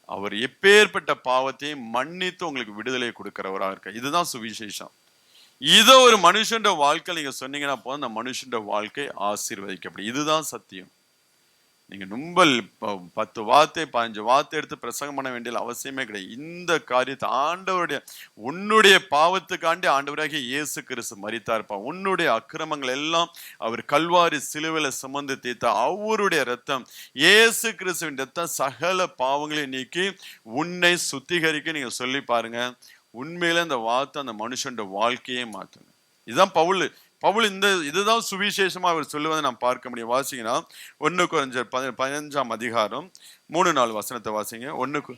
Speaker 1: அவர் எப்பேற்பட்ட பாவத்தையும் மன்னித்து உங்களுக்கு விடுதலை கொடுக்கிறவராக இருக்க. இதுதான் சுவிசேஷம். இதை ஒரு மனுஷன் வாழ்க்கை நீங்க சொன்னீங்கன்னா போதும், அந்த மனுஷன் வாழ்க்கை ஆசீர்வதிக்கப்படும். இதுதான் சத்தியம். நீங்க ரொம்ப 10 வார்த்தை 15 வார்த்தை எடுத்து பிரசங்கம் பண்ண வேண்டிய அவசியமே கிடையாது. இந்த காரியத்தை ஆண்டவருடைய உன்னுடைய பாவத்துக்காண்டி ஆண்டவராகிய இயேசு கிறிஸ்து மரித்தார்ப்பா. உன்னுடைய அக்கிரமங்கள் எல்லாம் அவர் கல்வாரி சிலுவையில சுமந்து தீர்த்த அவருடைய ரத்தம், இயேசு கிறிஸ்துவின் ரத்தம் சகல பாவங்களை நீக்கி உன்னை சுத்திகரிக்க நீங்க சொல்லி பாருங்க. உண்மையில இந்த வார்த்தை அந்த மனுஷன் வாழ்க்கையே மாற்றுங்க. இதுதான் பவுல் இதுதான் சுவிசேஷமா அவர் சொல்லுவதை நாம் பார்க்க முடியும். வாசிங்கன்னா 1 கொரிந்தியர் 15ஆம் அதிகாரம் 3-4 வசனத்தை வாசிங்க. 1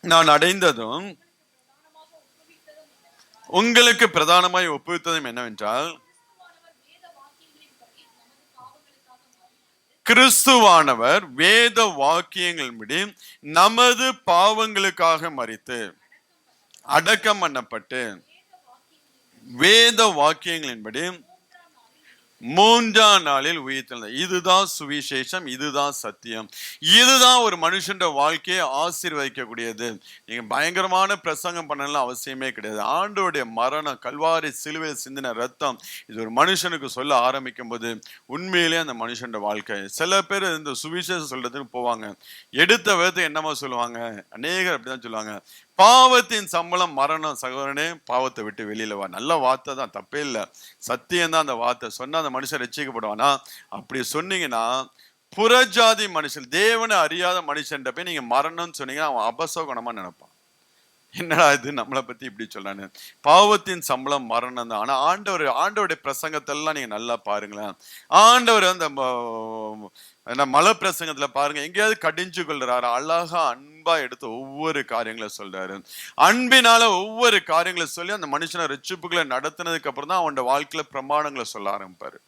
Speaker 1: நான் அடைந்ததும் உங்களுக்கு பிரதானமாய் ஒப்புவித்ததும் என்னவென்றால், கிறிஸ்துவானவர் வேத வாக்கியங்களின்படி நமது பாவங்களுக்காக மரித்து அடக்கம் பண்ணப்பட்டு வேத வாக்கியங்களின்படி 3ஆம் நாளில் உயிர்த்தெழுந்தார். இதுதான் சுவிசேஷம், இதுதான் சத்தியம், இதுதான் ஒரு மனுஷன் வாழ்க்கையை ஆசீர்வதிக்கக்கூடியது. நீங்க பயங்கரமான பிரசங்கம் பண்ணலாம் அவசியமே கிடையாது. ஆண்டவருடைய மரணம், கல்வாரி சிலுவையில் சிந்தின ரத்தம், இது ஒரு மனுஷனுக்கு சொல்ல ஆரம்பிக்கும் போது உண்மையிலே அந்த மனுஷன் வாழ்க்கை. சில பேர் இந்த சுவிசேஷம் சொல்றதுன்னு போவாங்க, எடுத்த விதத்தை என்னமா சொல்லுவாங்க, அநேகர் அப்படிதான் சொல்லுவாங்க, பாவத்தின் சம்பளம் மரணம், சகோதரனே பாவத்தை விட்டு வெளியில வா. நல்ல வார்த்தை தான், தப்பே இல்லை, சத்தியம்தான் அந்த வார்த்தை. சொன்னா அந்த மனுஷன் ரட்சிக்கப்படுவானா? அப்படி சொன்னீங்கன்னா புறஜாதி மனுஷன், தேவனை அறியாத மனுஷன் போய் நீங்க மரணம்னு சொன்னீங்கன்னா அவன் அபசகுணமா நினைப்பான். என்னடா இது நம்மளை பத்தி இப்படி சொல்றான்னு. பாவத்தின் சம்பளம் மரணம் தான். ஆனா ஆண்டவருடைய பிரசங்கத்தெல்லாம் நீங்க நல்லா பாருங்களேன். ஆண்டவர் அந்த மலை பிரசங்கத்துல பாருங்க, எங்கேயாவது கடிஞ்சு கொள்றாரு, அழகா அன்பா எடுத்து ஒவ்வொரு காரியங்களை சொல்றாரு. அன்பினால ஒவ்வொரு காரியங்களை சொல்லி அந்த மனுஷனை ரட்சிப்புகளை நடத்தினதுக்கு அப்புறம் தான் அவனோட வாழ்க்கையில பிரமாணங்களை சொல்ல ஆரம்பிப்பாரு.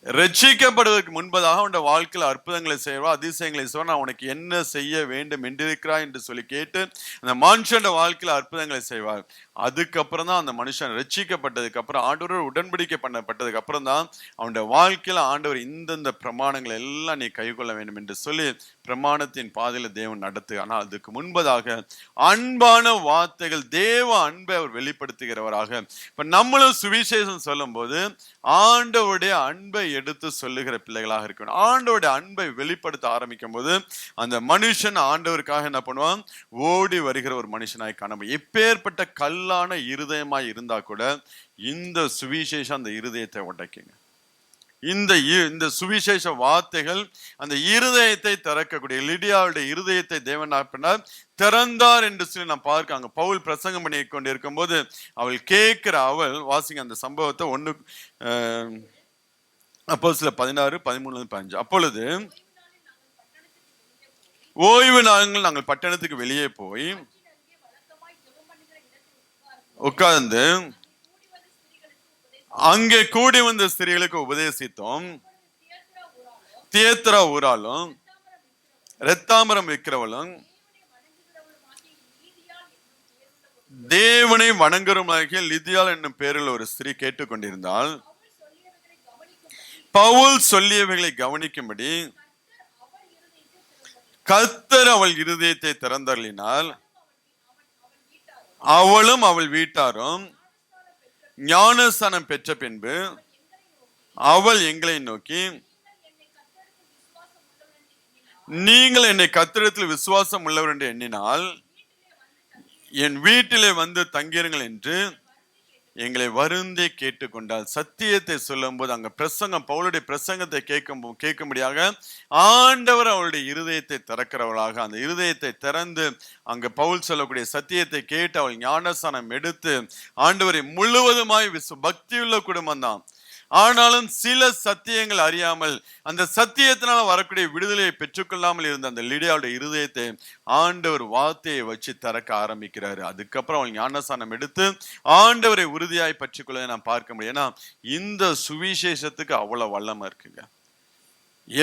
Speaker 1: ரட்சிக்கப்படுவதற்கு முன்பதாக அவனோட வாழ்க்கையில் அற்புதங்களை செய்வா, அதிசயங்களை செய்வா, நான் உனக்கு என்ன செய்ய வேண்டும் என்றிருக்கிறாய் என்று சொல்லி கேட்டு அந்த மனுஷன் வாழ்க்கையில் அற்புதங்களை செய்வார். அதுக்கப்புறம் தான் அந்த மனுஷன் ரட்சிக்கப்பட்டதுக்கு அப்புறம், ஆண்டவர் உடன்படிக்கை பண்ணப்பட்டதுக்கு அப்புறம் தான் அவனோட வாழ்க்கையில ஆண்டவர் இந்தந்த பிரமாணங்களை எல்லாம் நீ கைக்கொள்ள வேண்டும் என்று சொல்லி பிரமாணத்தின் பாதையில தேவன் நடத்து. ஆனால் அதுக்கு முன்பதாக அன்பான வார்த்தைகள், தேவ அன்பை அவர் வெளிப்படுத்துகிறவராக. இப்ப நம்மளும் சுவிசேஷம் சொல்லும் போது ஆண்டவருடைய அன்பை எடுத்து சொல்லுகிற பிள்ளைகளாக இருக்கணும். ஆண்டவருடைய அன்பை வெளிப்படுத்த ஆரம்பிக்கும் போது அந்த மனுஷன் ஆண்டவருக்காக என்ன பண்ணுவான், ஓடி வருகிற ஒரு மனுஷனாய் காண. எப்பேற்பட்ட கல்லான இருதயமாய் இருந்தா கூட இந்த சுவிசேஷம் அந்த இருதயத்தை உடைக்குங்க. இந்த சுவிசேஷ வார்த்தைகள் அந்த இருதயத்தை திறக்கக்கூடிய, லிடியாவுடைய இருதயத்தை தேவன் திறந்தார் என்று சொல்லி நான் பார்க்காங்க. பவுல் பிரசங்கம் பண்ணி கொண்டிருக்கும் போது அவள் கேட்கிற, அவள் வாசிங்க அந்த சம்பவத்தை 1 அப்போஸ்தலர் 16:13-15. அப்பொழுது ஓய்வு நாங்கள் நாங்கள் பட்டணத்துக்கு வெளியே போய் உட்கார்ந்து அங்கே கூடி வந்த ஸ்திரீகளுக்கு உபதேசித்தோம். தியேத்திரா ஊராலும் இரத்தாம்பரம் விற்கிறவளும் தேவனை வணங்குறவளாகிய லிதியாள் என்னும் பேரில் ஒரு ஸ்திரீ கேட்டுக்கொண்டிருந்தால், பவுல் சொல்லியவைகளை கவனிக்கும்படி கர்த்தர் அவள் இருதயத்தை திறந்தருளினால், அவளும் அவள் வீட்டாரும் ஞானஸ்தானம் பெற்ற பின்பு அவள் எங்களை நோக்கி, நீங்கள் என்னை கர்த்தரிடத்தில் விசுவாசம் உள்ளவர் என்று எண்ணினால் என் வீட்டிலே வந்து தங்கிருங்கள் என்று எங்களை வருந்தி கேட்டுக்கொண்டால். சத்தியத்தை சொல்லும் போது அங்க பிரசங்கம், பவுலுடைய பிரசங்கத்தை கேட்கும்படியாக ஆண்டவர் அவளுடைய இருதயத்தை திறக்கிறவளாக, அந்த இருதயத்தை திறந்து அங்க பவுல் சொல்லக்கூடிய சத்தியத்தை கேட்டு அவள் ஞானஸ்தானம் எடுத்து ஆண்டவரை முழுவதுமாய் பக்தியுள்ள குடும்பம் தான். ஆனாலும் சில சத்தியங்கள் அறியாமல் அந்த சத்தியத்தினால வரக்கூடிய விடுதலையை பெற்றுக்கொள்ளாமல் இருந்த அந்த லிடியாவுடைய இருதயத்தை ஆண்டவர் வார்த்தையை வச்சு திறக்க ஆரம்பிக்கிறாரு. அதுக்கப்புறம் அவள் ஞானஸ்தானம் எடுத்து ஆண்டவரை உறுதியாய் பற்றிக்கொள்ள நாம் பார்க்க முடியும். ஏன்னா இந்த சுவிசேஷத்துக்கு அவ்வளவு வல்லமை இருக்குங்க.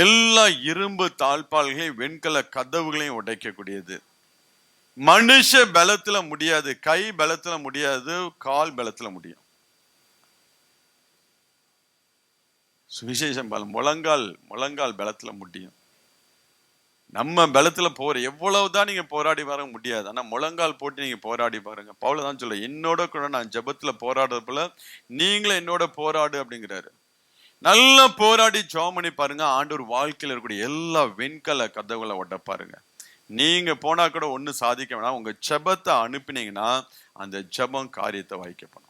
Speaker 1: எல்லா இரும்பு தாழ்பால்களையும் வெண்கல கதவுகளையும் உடைக்கக்கூடியது. மனுஷ பலத்துல முடியாது, கை பலத்துல முடியாது, கால் பலத்துல முடியும். சுவிசேஷம் பலம் முழங்கால் பலத்துல முடியும். நம்ம பலத்துல எவ்வளவுதான் நீங்க போராடி வர முடியாது. ஆனா முழங்கால் போட்டு நீங்க போராடி பாருங்க. பவுல் தான் சொல்ல, என்னோட கூட நான் ஜெபத்துல போராடுறது போல நீங்களும் என்னோட போராடு அப்படிங்கிறாரு. நல்லா போராடி ஜெபம் பண்ணி பாருங்க. ஆண்டவர் வாழ்க்கையில் இருக்கக்கூடிய எல்லா வெண்கல கதவுகளை ஒட்ட பாருங்க. நீங்க போனா கூட ஒண்ணு சாதிக்க வேணாம். உங்க ஜெபத்தை அனுப்பினீங்கன்னா அந்த ஜெபம் காரியத்தை வாய்க்கப்படும்.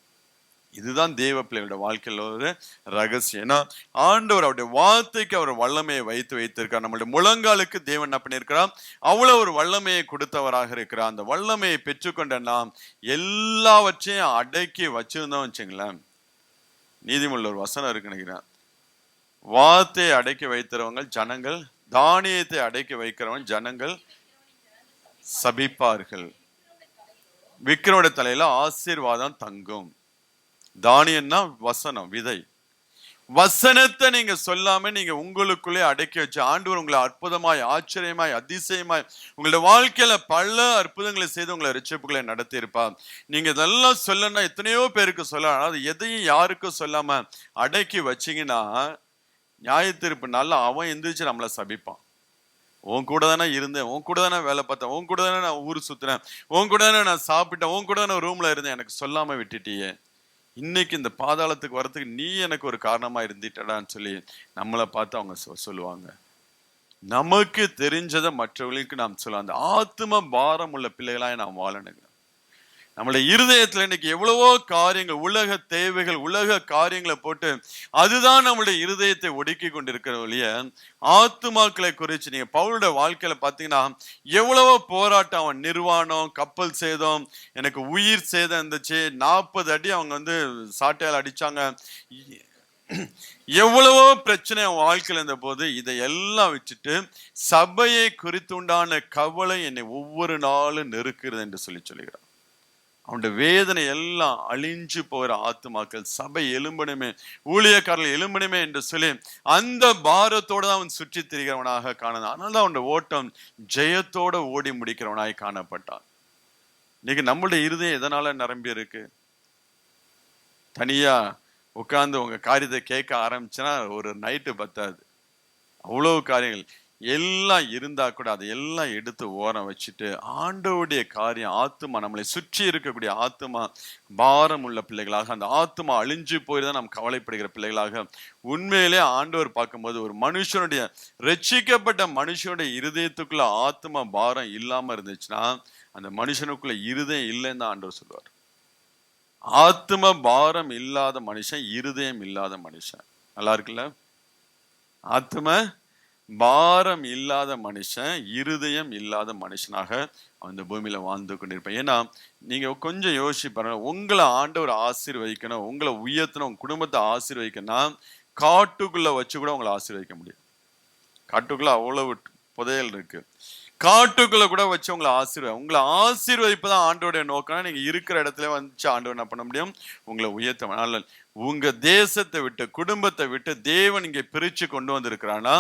Speaker 1: இதுதான் தேவ பிள்ளைகளோட வாழ்க்கையில் ஒரு ரகசியம். ஏன்னா ஆண்டவர் அவருடைய வார்த்தைக்கு அவர் வல்லமையை வைத்திருக்கார். நம்மளுடைய முழங்காலுக்கு தேவன் என்ன பண்ணியிருக்கிறார், அவ்வளவு ஒரு வல்லமையை கொடுத்தவராக இருக்கிறார். அந்த வல்லமையை பெற்றுக்கொண்ட நாம் எல்லாவற்றையும் அடக்கி வச்சிருந்தோம் வச்சுங்களேன். நீதிமொழியில் ஒரு வசனம் இருக்கு நினைக்கிறேன், வார்த்தையை அடக்கி வைத்திருவங்க ஜனங்கள், தானியத்தை அடக்கி வைக்கிறவன் ஜனங்கள் சபிப்பார்கள், விக்கிரனுடைய தலையில ஆசீர்வாதம் தங்கும். தானியம்னா வசனம், விதை. வசனத்தை நீங்க சொல்லாம நீங்க உங்களுக்குள்ளே அடக்கி வச்சு ஆண்டவர் உங்களை அற்புதமாய், ஆச்சரியமாய், அதிசயமாய் உங்களுடைய வாழ்க்கையில பல அற்புதங்களை செய்து உங்களை ரட்சிப்புகளை நடத்தி இருப்பார். நீங்க இதெல்லாம் சொல்லணும்னா எத்தனையோ பேருக்கு சொல்லலாம். அது எதையும் யாருக்கும் சொல்லாம அடக்கி வச்சிங்கன்னா நியாயத்தீர்ப்பு நாள்ல அவன் எந்திரிச்சு நம்மளை சபிப்பான். உன் கூட தானே இருந்தேன், உன் கூட தானே வேலை பார்த்தேன், உன் கூட தானே நான் ஊர் சுத்துறேன், உன் கூட தானே நான் சாப்பிட்டேன், உன் கூட தானே ரூம்ல இருந்தேன், எனக்கு சொல்லாம விட்டுட்டியே, இன்னைக்கு இந்த பாதாளத்துக்கு வரத்துக்கு நீ எனக்கு ஒரு காரணமா இருந்துட்டடான்னு சொல்லி நம்மளை பார்த்து அவங்க சொல்லுவாங்க. நமக்கு தெரிஞ்சதை மற்றவர்களுக்கு நாம் சொல்லலாம். அந்த ஆத்ம பாரம் உள்ள பிள்ளைகளாய் நாம் வாழணுங்க. நம்மளுடைய இருதயத்துல இன்னைக்கு எவ்வளவோ காரியங்கள், உலக தேவைகள், உலக காரியங்களை போட்டு அதுதான் நம்மளுடைய இருதயத்தை ஒடுக்கி கொண்டிருக்கிற வழிய ஆத்துமாக்களை குறித்து நீங்க பவுலுடைய வாழ்க்கையில பாத்தீங்கன்னா எவ்வளவோ போராட்டம். அவன் நிர்வாணம், கப்பல் சேதம், எனக்கு உயிர் சேதம் இருந்துச்சு, 40 அடி அவங்க சாட்டையால் அடிச்சாங்க, எவ்வளவோ பிரச்சனை அவன் வாழ்க்கையில் இருந்த போது இதையெல்லாம் வச்சுட்டு சபையை குறித்துண்டான கவலை என்னை ஒவ்வொரு நாளும் நெருக்குறது என்று சொல்லுகிறான். அவனுடைய வேதனை எல்லாம் அழிஞ்சு போகிற ஆத்துமாக்கள், சபை எலும்பணுமே, ஊழியக்காரர்கள் எலும்பணுமே என்று சொல்லி அந்த பாரத்தோடு தான் அவன் சுற்றி திரிகிறவனாக காணான். அதனால தான் அவனுடைய ஓட்டம் ஜெயத்தோட ஓடி முடிக்கிறவனாய் காணப்பட்டான். இன்னைக்கு நம்மளுடைய இருதயம் எதனால நிரம்பி இருக்கு? தனியா உட்கார்ந்து உங்க காரியத்தை கேட்க ஆரம்பிச்சுன்னா ஒரு நைட்டு பத்தாது. அவ்வளவு காரியங்கள் எல்லாம் இருந்தா கூட அதையெல்லாம் எடுத்து ஓரம் வச்சுட்டு ஆண்டவருடைய காரியம், ஆத்துமா, நம்மளை சுற்றி இருக்கக்கூடிய ஆத்துமா பாரம் உள்ள பிள்ளைகளாக, அந்த ஆத்துமா அழிஞ்சு போயிருதான் நாம் கவலைப்படுகிற பிள்ளைகளாக உண்மையிலே ஆண்டவர் பார்க்கும்போது ஒரு மனுஷனுடைய, ரட்சிக்கப்பட்ட மனுஷனுடைய இருதயத்துக்குள்ள ஆத்துமா பாரம் இல்லாம இருந்துச்சுன்னா அந்த மனுஷனுக்குள்ள இருதயம் இல்லைன்னு தான் ஆண்டவர் சொல்லுவார். ஆத்தும பாரம் இல்லாத மனுஷன் இருதயம் இல்லாத மனுஷன். நல்லா இருக்குல்ல? ஆத்தும பாரம் இல்லாத மனுஷன் இருதயம் இல்லாத மனுஷனாக அந்த பூமியில வாழ்ந்து கொண்டிருப்பேன். ஏன்னா நீங்க கொஞ்சம் யோசிச்சு பாருங்க, உங்களை ஆண்டவர் ஆசீர்வதிக்கணும், உங்களை உயர்த்தணும், உங்க குடும்பத்தை ஆசீர்வதிக்கணும்னா காட்டுக்குள்ள வச்சு கூட உங்களை ஆசீர்வதிக்க முடியும். காட்டுக்குள்ள அவ்வளவு புதையல் இருக்கு. காட்டுக்குள்ள கூட வச்சு உங்களை ஆசீர்வதிப்பதான் ஆண்டோடைய நோக்கம். நீங்க இருக்கிற இடத்துல வந்து ஆண்டவர் என்ன பண்ண முடியும்? உங்களை உயர்த்த. உங்க தேசத்தை விட்டு, குடும்பத்தை விட்டு தேவன் இங்கே பிரிச்சு கொண்டு வந்திருக்கிறானா,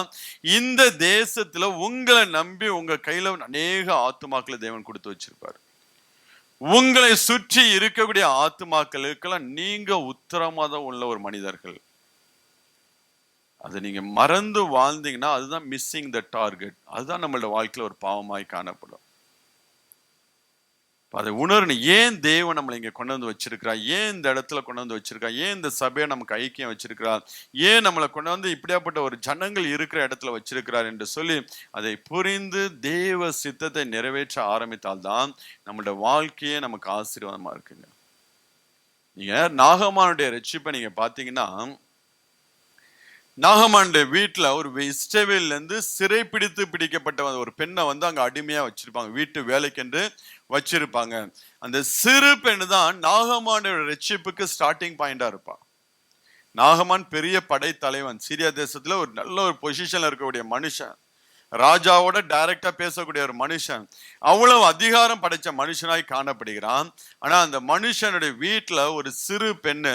Speaker 1: இந்த தேசத்துல உங்களை நம்பி உங்க கையில அநேக ஆத்துமாக்களை தேவன் கொடுத்து வச்சிருப்பாரு. உங்களை சுற்றி இருக்கக்கூடிய ஆத்துமாக்களுக்கெல்லாம் நீங்க உத்தரவாதம் உள்ள ஒரு மனிதர்கள். அதை நீங்க மறந்து வாழ்ந்தீங்கன்னா அதுதான் மிஸ்ஸிங் த டார்கெட். அதுதான் நம்மளோட வாழ்க்கையில ஒரு பாவமாய் காணப்படும். அதை உணரணும். ஏன் தேவன் நம்மளை இங்க கொண்டு வந்து வச்சிருக்கிறா, ஏன் இந்த இடத்துல கொண்டு வந்து வச்சிருக்கா, ஏன் இந்த சபையை நமக்கு ஐக்கியம் வச்சிருக்கிறா, ஏன் நம்மளை கொண்டு வந்து இப்படியாப்பட்ட ஒரு ஜனங்கள் இருக்கிற இடத்துல வச்சிருக்கிறார் என்று சொல்லி அதை புரிந்து தேவ சித்தத்தை நிறைவேற்ற ஆரம்பித்தால்தான் நம்மளோட வாழ்க்கையே நமக்கு ஆசீர்வாதமா இருக்குங்க. நீங்க நாகமானுடைய ரட்சிப்பை நீங்க பாத்தீங்கன்னா, நாகமானுடைய வீட்டுல ஒரு இஸ்ரவேல்ல இருந்து சிறை பிடிக்கப்பட்ட ஒரு பெண்ணை வந்து அங்க அடிமையா வச்சிருப்பாங்க, வீட்டு வேலைக்கென்று வச்சிருப்பாங்க. அந்த சிறு பெண் தான் நாகமானுடைய ரட்சிப்புக்கு ஸ்டார்டிங் பாயிண்டா இருப்பா. நாகமான் பெரிய படை தலைவன், சீரியா தேசத்துல ஒரு நல்ல ஒரு பொசிஷன்ல இருக்கக்கூடிய மனுஷன், ராஜாவோட டைரக்டா பேசக்கூடிய ஒரு மனுஷன், அவ்வளவு அதிகாரம் படைச்ச மனுஷனாய் காணப்படுகிறான். ஆனா அந்த மனுஷனுடைய வீட்டுல ஒரு சிறு பெண்ணு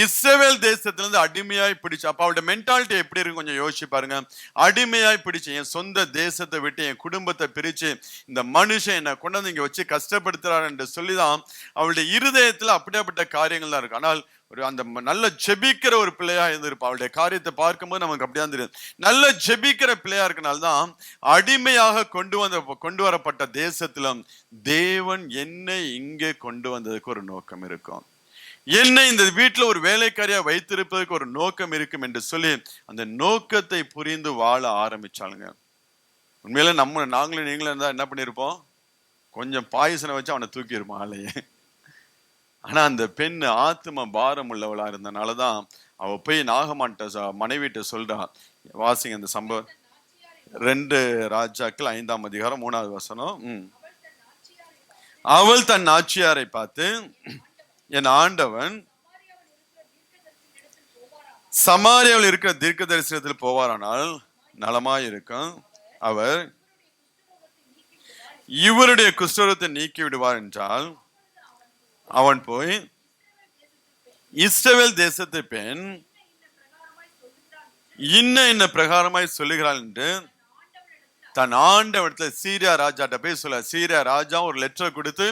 Speaker 1: இஸ்ரவேல் தேசத்துல இருந்து அடிமையாய் பிடிச்சு. அப்ப அவளுடைய மென்டாலிட்டி எப்படி இருக்கு கொஞ்சம் யோசிச்சு பாருங்க. அடிமையாய் பிடிச்சு, என் சொந்த தேசத்தை விட்டு என் குடும்பத்தை பிரிச்சு இந்த மனுஷன் என்னை கொண்டு வந்து இங்க வச்சு கஷ்டப்படுத்துறாரு என்று சொல்லிதான் அவளுடைய இருதயத்துல அப்படியாப்பட்ட காரியங்கள் தான் இருக்கு. ஆனால் ஒரு அந்த நல்ல ஜெபிக்கிற ஒரு பிள்ளையா இருந்திருப்பா. அவளுடைய காரியத்தை பார்க்கும்போது நமக்கு அப்படியா தெரியும். நல்ல ஜெபிக்கிற பிள்ளையா இருக்கனால்தான் அடிமையாக கொண்டு வரப்பட்ட தேசத்திலும் தேவன் என்னை இங்கே கொண்டு வந்ததுக்கு ஒரு நோக்கம் இருக்கும், என்னை இந்த வீட்டுல ஒரு வேலைக்காரியா வைத்திருப்பதற்கு ஒரு நோக்கம் இருக்கும் என்று சொல்லி அந்த நோக்கத்தை புரிந்து வாழ ஆரம்பிச்சாளுங்க. உண்மையில நாங்களும் நீங்களும் இருந்தா என்ன பண்ணிருப்போம்? கொஞ்சம் பாயசனை வச்சு அவனை தூக்கி இருப்போம் ஆளையே. ஆனா அந்த பெண் ஆத்ம பாரம் உள்ளவளா இருந்தனாலதான் அவ போய் நாகமான்ட்ட மனைவிட்ட சொல்றா. வாசிங்க அந்த சம்பவம், 2 ராஜாக்கள் 5ஆம் அதிகாரம் 3வது வசனம். அவள் தன் நாச்சியாரை பார்த்து, என் ஆண்டவன் சமாரியாவில் இருக்கிற தீர்க்க தரிசனத்தில் போவாரானால் நலமாயிருக்கும், அவர் இவருடைய குஷ்டரோகத்தை நீக்கி விடுவார் என்றால் அவன் போய் இஸ்ரவேல் தேசத்தை பெண் இன்ன பிரகாரமாய் சொல்லுகிறாள் என்று தன் ஆண்டவனத்துல சீரியா ராஜாட்ட போய் சொல்ல. சீரியா ராஜா ஒரு லெட்டர் கொடுத்து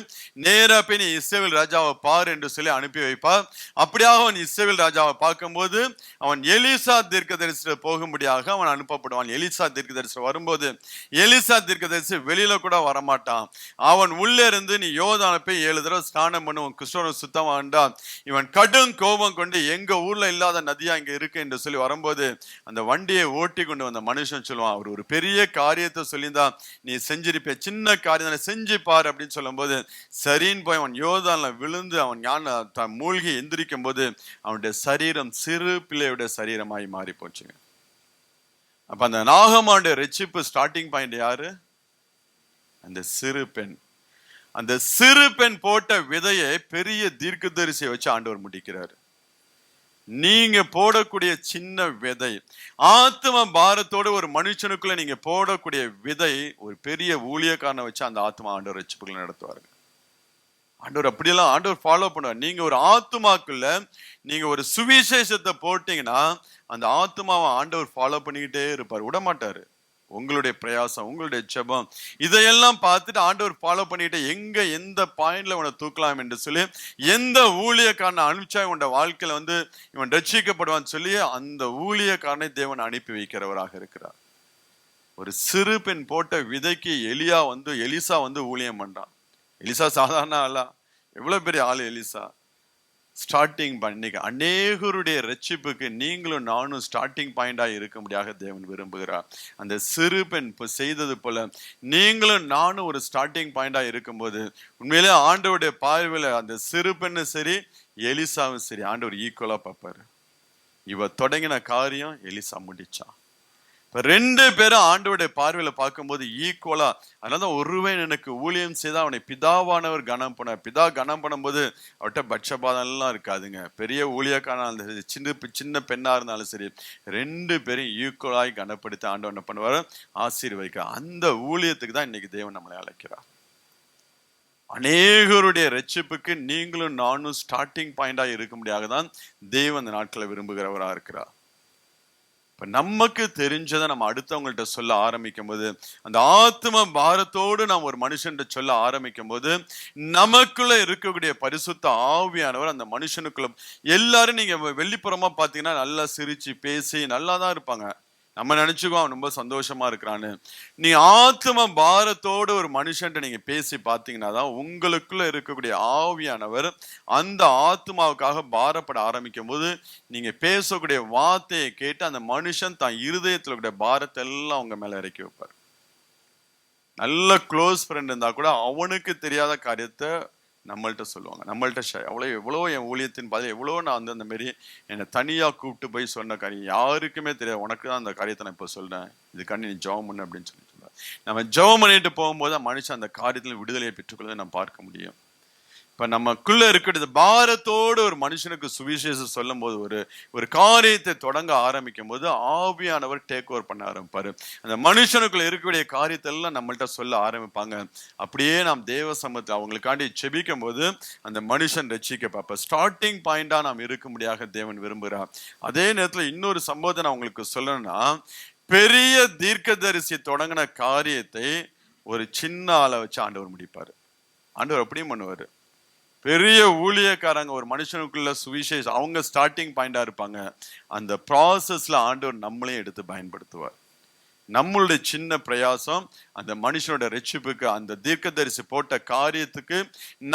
Speaker 1: நேரா போய் நீ இஸ்ரவேல் ராஜாவை பார் என்று சொல்லி அனுப்பி வைப்பார். அப்படியாக அவன் இஸ்ரவேல் ராஜாவை பார்க்கும்போது அவன் எலிசா தீர்க்கதரிசி போகும்படியாக அவன் அனுப்பப்படுவான். எலிசா தீர்க்கதரிசி வரும்போது எலிசா தீர்க்கதரிசி வெளியில கூட வரமாட்டான். அவன் உள்ளே இருந்து நீ யோர்தானை போய் 7 தடவை ஸ்நானம் பண்ணுவான், கிறிஸ்தவனை சுத்தம் வேண்டாம். இவன் கடும் கோபம் கொண்டு எங்க ஊர்ல இல்லாத நதியா இங்க இருக்கு என்று சொல்லி வரும்போது அந்த வண்டியை ஓட்டி கொண்டு வந்த மனுஷன் சொல்லுவான், அவர் ஒரு பெரிய காரியத்தை சொல்லிதான் நீ செஞ்சிருப்ப, சின்ன காரியம் செஞ்சு பாரு அப்படின்னு சொல்லும் போது சரின்னு போய் அவன் யோர்தான்ல விழுந்து அவன் ஞான மூழ்கி எந்திரிக்கும் போது அவனுடைய சரீரம் சிறு பிள்ளையுடைய சரீரமாய் மாறி போச்சுங்க. அப்ப அந்த நாகமானுடைய ரட்சிப்பு ஸ்டார்டிங் பாயிண்ட் யாரு? அந்த சிறு பெண். அந்த சிறு பெண் போட்ட விதையை பெரிய தீர்க்கதரிசியை வச்சு ஆண்டவர் முடிக்கிறாரு. நீங்க போடக்கூடிய சின்ன விதை, ஆத்ம பாரத்தோட ஒரு மனுஷனுக்குள்ள நீங்க போடக்கூடிய விதை ஒரு பெரிய ஊழியக்காரனை வச்சு அந்த ஆத்மா ஆண்டவர் ரட்சிப்புகளை நடத்துவாரு. ஆண்டவர் அப்படியெல்லாம் ஆண்டவர் ஃபாலோ பண்ணுவார். நீங்க ஒரு ஆத்மாக்குள்ள நீங்க ஒரு சுவிசேஷத்தை போட்டீங்கன்னா அந்த ஆத்மாவை ஆண்டவர் ஃபாலோ பண்ணிக்கிட்டே இருப்பார், விடமாட்டாரு. உங்களுடைய பிரயாசம், உங்களுடைய ஜெபம், இதையெல்லாம் பார்த்துட்டு ஆண்டவர் ஃபாலோ பண்ணிட்டு எங்க எந்த பாயிண்ட்ல இவனை தூக்கலாம் என்று சொல்லி எந்த ஊழியக்காரனை அனுப்பிச்சா இவனோட வாழ்க்கையில வந்து இவன் ரட்சிக்கப்படுவான்னு சொல்லி அந்த ஊழியக்காரனை தேவன் அனுப்பி வைக்கிறவராக இருக்கிறார். ஒரு சிறு பெண் போட்ட விதைக்கு எலிசா வந்து ஊழியம் பண்றான். எலிசா சாதாரண ஆளா? எவ்வளவு பெரிய ஆளு எலிசா. ஸ்டார்டிங் பண்ணிக்க அநேகருடைய ரட்சிப்புக்கு நீங்களும் நானும் ஸ்டார்டிங் பாயிண்டா இருக்கும்படியாக தேவன் விரும்புகிறார். அந்த சிறு பெண் செய்தது போல நீங்களும் நானும் ஒரு ஸ்டார்டிங் பாயிண்டா இருக்கும்போது உண்மையிலே ஆண்டவருடைய பார்வையில அந்த சிறு பெண்ணு சரி எலிசாவும் சரி ஆண்டவர் ஈக்குவலா பார்ப்பாரு. இவ தொடங்கின காரியம் எலிசா முடிச்சான். ரெண்டு பேரும் ஆண்டவருடைய பார்வையில பார்க்கும்போது ஈக்குவலா. அதனாலதான் ஒருவன் எனக்கு ஊழியம் செய்தா அவனை பிதாவானவர் கனம் பண்ண. பிதா கனம் பண்ணும்போது அவர்கிட்ட பட்சபாதம் எல்லாம் இருக்காதுங்க. பெரிய ஊழியக்காரனா இருந்தாலும் சரி, சின்ன பெண்ணா இருந்தாலும் சரி, ரெண்டு பேரும் ஈக்குவலாய் கனப்படுத்தி ஆண்டவர் என்ன பண்ணுவாரு? ஆசீர்வதிக்க. அந்த ஊழியத்துக்கு தான் இன்னைக்கு தேவன் நம்மளை அழைக்கிறார். அநேகருடைய ரட்சிப்புக்கு நீங்களும் நானும் ஸ்டார்டிங் பாயிண்டா இருக்க முடியாத தான் தேவன் அந்த நாட்களை விரும்புகிறவரா இருக்கிறார். இப்ப நமக்கு தெரிஞ்சதை நம்ம அடுத்தவங்கள்ட்ட சொல்ல ஆரம்பிக்கும் போது, அந்த ஆத்ம பாரத்தோடு நாம் ஒரு மனுஷன் சொல்ல ஆரம்பிக்கும் போது, நமக்குள்ள இருக்கக்கூடிய பரிசுத்த ஆவியானவர் அந்த மனுஷனுக்குள்ள, எல்லாரும் நீங்க வெளிப்புறமா பாத்தீங்கன்னா நல்லா சிரிச்சு பேசி நல்லா தான் இருப்பாங்க. நம்ம நினைச்சுக்கோ அவன் ரொம்ப சந்தோஷமா இருக்கிறான்னு. நீ ஆத்ம பாரத்தோடு ஒரு மனுஷன் நீங்க பேசி பார்த்தீங்கன்னா தான் உங்களுக்குள்ள இருக்கக்கூடிய ஆவியானவர் அந்த ஆத்மாவுக்காக பாரப்பட ஆரம்பிக்கும் போது நீங்க பேசக்கூடிய வார்த்தையை கேட்டு அந்த மனுஷன் தான் இருதயத்துல கூடிய பாரத்தை எல்லாம் உங்க மேல இறக்கி வைப்பார். நல்ல க்ளோஸ் ஃப்ரெண்ட் இருந்தா கூட அவனுக்கு தெரியாத காரியத்தை நம்மள்கிட்ட சொல்லுவாங்க. நம்மள்கிட்ட எவ்வளோ என் ஊழியத்தின் பாதை எவ்வளோ நான் வந்து அந்த மாரி என்னை தனியாக கூப்பிட்டு போய் சொன்ன காரியம் யாருக்குமே தெரியாது. உனக்கு தான் அந்த காரியத்தை நான் இப்போ சொல்றேன், இதுக்காண்டி நீ ஜெபம் பண்ணு அப்படின்னு சொல்லுவாங்க. நம்ம ஜெபம் பண்ணிட்டு போகும்போது மனுஷன் அந்த காரியத்தில் விடுதலையை பெற்றுக்கொள்ளதை நம்ம பார்க்க முடியும். இப்ப நமக்குள்ள இருக்கிறது பாரத்தோடு ஒரு மனுஷனுக்கு சுவிசேஷம் சொல்லும் போது ஒரு காரியத்தை தொடங்க ஆரம்பிக்கும் போது ஆவியானவர் டேக் ஓவர் பண்ண ஆரம்பிப்பாரு. அந்த மனுஷனுக்குள்ள இருக்கக்கூடிய காரியத்தை எல்லாம் நம்மள்ட்ட சொல்ல ஆரம்பிப்பாங்க. அப்படியே நாம் தேவ சமூகத்தில் அவங்களுக்காண்டி செபிக்கும் போது அந்த மனுஷன் ரட்சிக்கப்ப ஸ்டார்டிங் பாயிண்டா நாம் இருக்க முடியாத தேவன் விரும்புகிறார். அதே நேரத்தில் இன்னொரு சம்பவத்தை நான் உங்களுக்கு சொல்லணும்னா, பெரிய தீர்க்கதரிசி தொடங்கின காரியத்தை ஒரு சின்ன ஆளை வச்சு ஆண்டவர் முடிப்பாரு. ஆண்டவர் அப்படியும் பண்ணுவாரு. பெரிய ஊழியக்காரங்க ஒரு மனுஷனுக்குள்ள சுவிசேஷம் அவங்க ஸ்டார்டிங் பாயிண்டா இருப்பாங்க. அந்த ப்ராசஸ்ல ஆண்டவர் நம்மளையும் எடுத்து பயன்படுத்துவார். நம்மளுடைய சின்ன பிரயாசம் அந்த மனுஷனோட ரட்சிப்புக்கு, அந்த தீர்க்கதரிசி போட்ட காரியத்துக்கு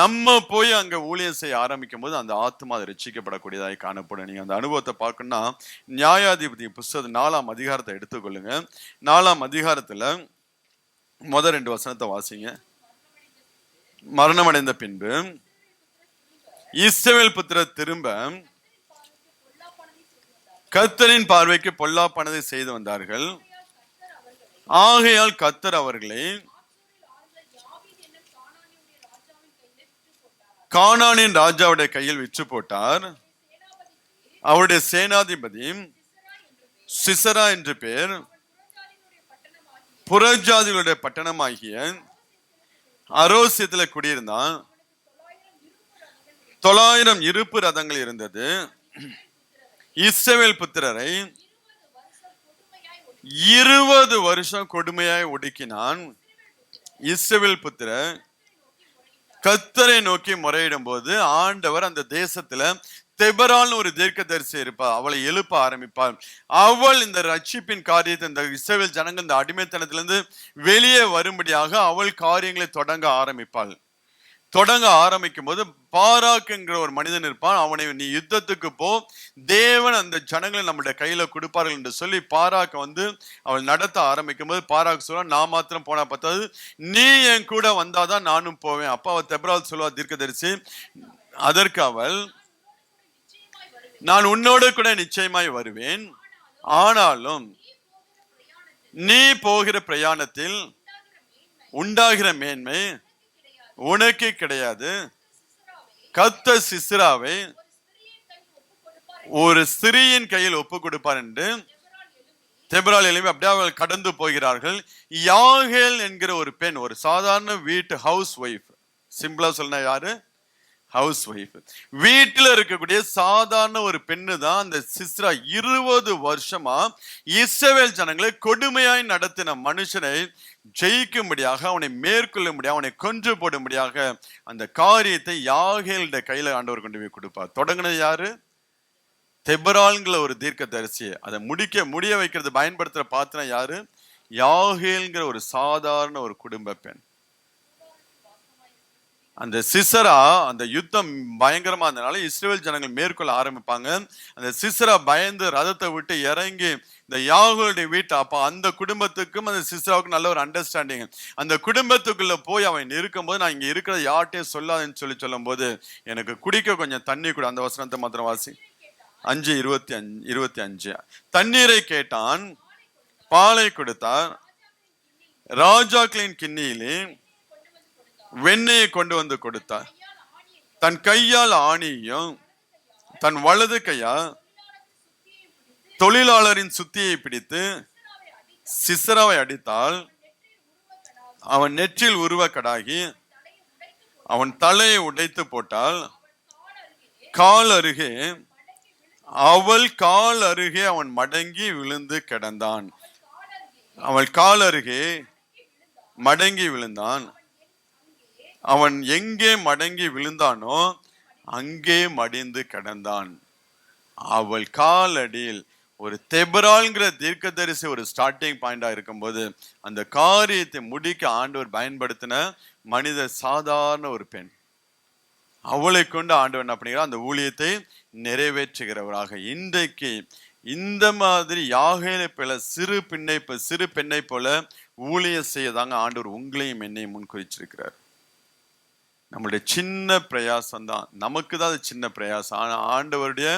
Speaker 1: நம்ம போய் அங்க ஊழியம் செய்ய ஆரம்பிக்கும் போது அந்த ஆத்மா அதை ரட்சிக்கப்படக்கூடியதாய் காணப்படும். நீங்க அந்த அனுபவத்தை பார்க்கணும்னா நியாயாதிபதி புஸ்தகம் 4ஆம் அதிகாரத்தை எடுத்துக்கொள்ளுங்க. 4ஆம் அதிகாரத்துல முதல் 2 வசனத்தை வாசிங்க. மரணமடைந்த பின்பு இஸ்ரவேல் புத்திரர் திரும்ப கர்த்தரின் பார்வைக்கு பொல்லாப்பானதை செய்து வந்தார்கள். ஆகையால் கர்த்தர் அவர்களை கானானின் ராஜாவுடைய கையில் விற்று போட்டார். அவருடைய சேனாதிபதி சிசரா என்று பேர், புறஜாதிகளுடைய பட்டணமாகிய அரோசியத்துல குடியிருந்தான். 900 இருப்பு ரதங்கள் இருந்தது. இஸ்ரவேல் புத்திரரை 20 வருஷம் கொடுமையாய் ஒடுக்கினான். இஸ்ரவேல் புத்திரர் கர்த்தரை நோக்கி முறையிடும் போது ஆண்டவர் அந்த தேசத்துல தெபரால்னு ஒரு தீர்க்கதரிசி இருப்பார், அவளை எழுப்ப ஆரம்பிப்பார். அவள் இந்த ரட்சிப்பின் காரியத்தை, இந்த இஸ்ரவேல் ஜனங்கள் இந்த அடிமைத்தனத்திலிருந்து வெளியே வரும்படியாக அவள் காரியங்களை தொடங்க ஆரம்பிப்பாள். தொடங்க ஆரம்பிக்கும் போது பாராக்குங்கிற ஒரு மனிதன் இருப்பான். அவனை நீ யுத்தத்துக்கு போ, தேவன் அந்த ஜனங்களை நம்மளுடைய கையில கொடுப்பார்கள் என்று சொல்லி பாராக்கு வந்து அவள் நடத்த ஆரம்பிக்கும் போது பாராக்கு சொல்ல, நான் மாத்திரம் போனா பத்தாது, நீ என் கூட வந்தாதான் நானும் போவேன். அப்ப அவள் தெபரால் சொல்வா தீர்க்கதரிசி. அதற்கு அவள், நான் உன்னோடு கூட நிச்சயமாய் வருவேன், ஆனாலும் நீ போகிற பிரயாணத்தில் உண்டாகிற மேன்மை உனக்கு கிடையாது. கர்த்தர் சிஸ்ராவை ஒரு ஸ்திரீயின் கையில் ஒப்பு கொடுப்பார் என்று தெபரால் எழுப்பி அப்படியே அவர்கள் கடந்து போகிறார்கள். யாகேல் என்கிற ஒரு பெண், ஒரு சாதாரண வீட்டு ஹவுஸ் ஒய்ஃப், சிம்பிளா சொன்னா யாரு? House wife. வீட்டுல இருக்கக்கூடிய சாதாரண ஒரு பெண்ணு தான் அந்த சிஸ்ரா. 20 வருஷமா இஸ்ரவேல் ஜனங்களை கொடுமையாய் நடத்தின மனுஷனை ஜெயிக்கும்படியாக, அவனை மேற்கொள்ளும்படியாக, அவனை கொன்று போடும்படியாக அந்த காரியத்தை யாகேலுடைய கையில ஆண்டவர் கொண்டு போய் கொடுப்பார். தொடங்கினது யாரு? தெபரால்ங்கிற ஒரு தீர்க்கதரிசி. அதை முடிய வைக்கிறது பயன்படுத்துற பாத்திர யாரு? யாகேல்ங்கிற ஒரு சாதாரண ஒரு குடும்ப பெண். அந்த சிசரா, அந்த யுத்தம் பயங்கரமா இருந்தனால இஸ்ரவேல் ஜனங்கள் மேற்கொள்ள ஆரம்பிப்பாங்க. அந்த சிசரா பயந்து ரதத்தை விட்டு இறங்கி இந்த யாகேலுடைய வீட்டு, அப்ப அந்த குடும்பத்துக்கும் அந்த சிசராவுக்கும் நல்ல ஒரு அண்டர்ஸ்டாண்டிங். அந்த குடும்பத்துக்குள்ள போய் அவன் இருக்கும் போது, நான் இங்க இருக்கிற யார்ட்டையும் சொல்லாதுன்னு சொல்லும் போது, எனக்கு குடிக்க கொஞ்சம் தண்ணி கூட. அந்த வசனத்தை மாத்திரம் வாசி. 5:25. தண்ணீரை கேட்டான். பாலை கொடுத்தார். ராஜாக்களின் கிண்ணியிலே வெண்ணெயை கொண்டு வந்து கொடுத்தார். தன் கையால் ஆணியையும் தன் வலது கையால் தொழிலாளரின் சுத்தியை பிடித்து சிசராவை அடித்தால் அவன் நெற்றில் உருவ கடாகி அவன் தலையை உடைத்து போட்டால் அவள் கால் அருகே அவன் மடங்கி விழுந்து கிடந்தான். அவள் கால் அருகே மடங்கி விழுந்தான். அவன் எங்கே மடங்கி விழுந்தானோ அங்கே மடிந்து கிடந்தான். அவள் காலடியில் ஒரு தெபரால்ங்கிற தீர்க்கதரிசி ஒரு ஸ்டார்டிங் பாயிண்டா இருக்கும்போது அந்த காரியத்தை முடிக்க ஆண்டவர் பயன்படுத்தின மனித சாதாரண ஒரு பெண். அவளை கொண்டு ஆண்டவர் என்ன பண்ணுகிறார்? அந்த ஊழியத்தை நிறைவேற்றுகிறவராக. இன்றைக்கு இந்த மாதிரி யாகேலை போல சிறு பெண்ணை போல ஊழியம் செய்யதாங்க ஆண்டவர் உங்களையும் என்னையும் முன்குறிச்சிருக்கிறார். நம்மளுடைய சின்ன பிரயாசம் தான், நமக்கு தான் அது சின்ன பிரயாசம். ஆனா ஆண்டவருடைய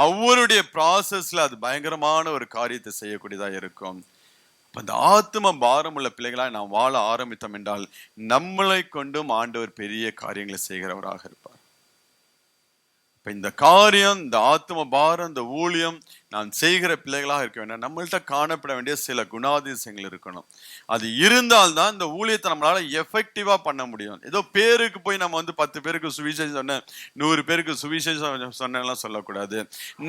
Speaker 1: அவருடைய ப்ராசஸ்ல அது பயங்கரமான ஒரு காரியத்தை செய்யக்கூடியதா இருக்கும். அந்த ஆத்ம பாரம் உள்ள பிள்ளைகளாய் நாம் வாழ ஆரம்பித்தோம் என்றால் நம்மளை கொண்டும் ஆண்டவர் பெரிய காரியங்களை செய்கிறவராக இருப்பார். இந்த காரியம், இந்த ஆத்ம பாரம், இந்த ஊழியம் நான் செய்கிற பிள்ளைகளாக இருக்க வேண்டாம். நம்மள்கிட்ட காணப்பட வேண்டிய சில குணாதிசயங்கள் இருக்கணும். அது இருந்தால்தான் இந்த ஊழியத்தை நம்மளால எஃபெக்டிவா பண்ண முடியும். ஏதோ பேருக்கு போய் நம்ம 10 பேருக்கு சுவிசேஷம் சொன்ன 100 பேருக்கு சுவிசேஷம் சொன்னெல்லாம் சொல்லக்கூடாது.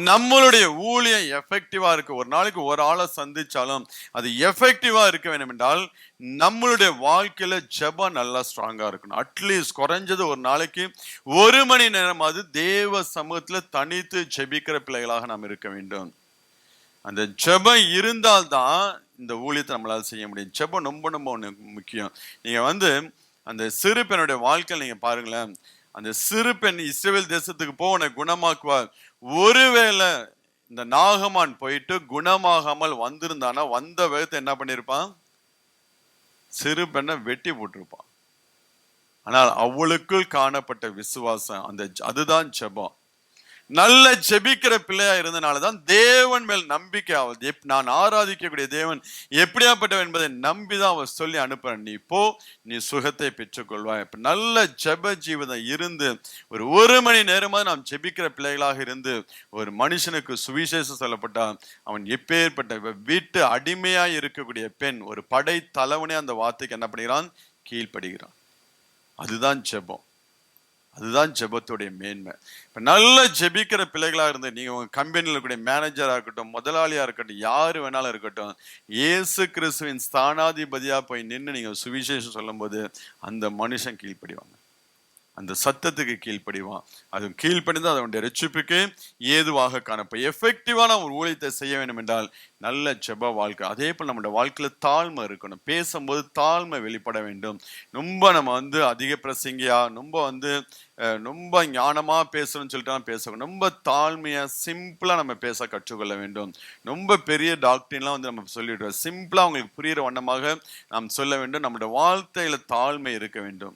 Speaker 1: நம்மளுடைய ஊழியம் எஃபெக்டிவா இருக்கு. ஒரு நாளைக்கு ஒரு ஆளை சந்திச்சாலும் அது எஃபெக்டிவா இருக்க வேண்டும் என்றால் நம்மளுடைய வாழ்க்கையில ஜெபம் நல்லா ஸ்ட்ராங்கா இருக்கணும். அட்லீஸ்ட் குறைஞ்சது ஒரு நாளைக்கு 1 மணி நேரமாவது தேவ சமூகத்துல தனித்து ஜெபிக்கிற பிள்ளைகளாக நாம் இருக்க வேண்டும். அந்த ஜெபம் இருந்தால்தான் இந்த ஊழியத்தை நம்மளால செய்ய முடியும். ஜெபம் ரொம்ப ரொம்ப முக்கியம். நீங்க அந்த சிறு பெண்ணுடைய வாழ்க்கையில் நீங்க பாருங்களேன். அந்த சிறு பெண் இஸ்ரவேல் தேசத்துக்கு போன குணமாக்குவார். ஒருவேளை இந்த நாகமான் போயிட்டு குணமாகாமல் வந்திருந்தானா வந்த வேகத்தை என்ன பண்ணிருப்பான்? சிறு பெண்ணை வெட்டி போட்டிருப்பான். ஆனால் அவளுக்குள் காணப்பட்ட விசுவாசம், அதுதான் ஜெபம். நல்ல ஜெபிக்கிற பிள்ளையா இருந்தனாலதான் தேவன் மேல் நம்பிக்கை ஆகுது. நான் ஆராதிக்கக்கூடிய தேவன் எப்படியாப்பட்டவன் என்பதை நம்பிதான் அவர் சொல்லி அனுப்புறேன். நீ போ, நீ சுகத்தை பெற்றுக்கொள்வாய். இப்ப நல்ல ஜெப ஜீவிதம் இருந்து ஒரு 1 மணி நேரமாவது நாம் ஜெபிக்கிற பிள்ளைகளாக இருந்து ஒரு மனுஷனுக்கு சுவிசேஷம் சொல்லப்பட்டா அவன் எப்பேற்பட்ட வீட்டு அடிமையாய் இருக்கக்கூடிய பெண் ஒரு படை தலைவனே அந்த வார்த்தைக்கு என்ன பண்ணுகிறான்? கீழ்ப்படுகிறான். அதுதான் ஜெபம். அதுதான் ஜெபத்துடைய மேன்மை. இப்ப நல்ல ஜெபிக்கிற பிள்ளைகளா இருந்து நீங்க உங்க கம்பெனியில் இருக்கக்கூடிய மேனேஜரா இருக்கட்டும், முதலாளியா இருக்கட்டும், யாரு வேணாலும் இருக்கட்டும், இயேசு கிறிஸ்துவின் ஸ்தானாதிபதியா போய் நின்று நீங்க சுவிசேஷம் சொல்லும் போது அந்த மனுஷன் கீழ்ப்படிவாங்க. அந்த சத்தத்துக்கு கீழ்ப்படிவான். அது கீழ்ப்படிந்து அதனுடைய ரட்சிப்புக்கு ஏதுவாக காணப்ப எஃபெக்டிவான ஒரு ஊழியத்தை செய்ய வேண்டும் என்றால் நல்ல ஜெப வாழ்க்கை. அதே போல் நம்மளுடைய வாழ்க்கையில தாழ்மை இருக்கணும். பேசும்போது தாழ்மை வெளிப்பட வேண்டும். ரொம்ப நம்ம அதிக பிரசங்கியா ரொம்ப ஞானமா பேசணும்னு சொல்லிட்டு பேசணும். ரொம்ப தாழ்மையா சிம்பிளா நம்ம பேச கற்றுக்கொள்ள வேண்டும். ரொம்ப பெரிய டாக்டர்லாம் நம்ம சொல்லிடுறோம். சிம்பிளா அவங்களுக்கு புரியுற வண்ணமாக நாம் சொல்ல வேண்டும். நம்மளுடைய வார்த்தையில தாழ்மை இருக்க வேண்டும்.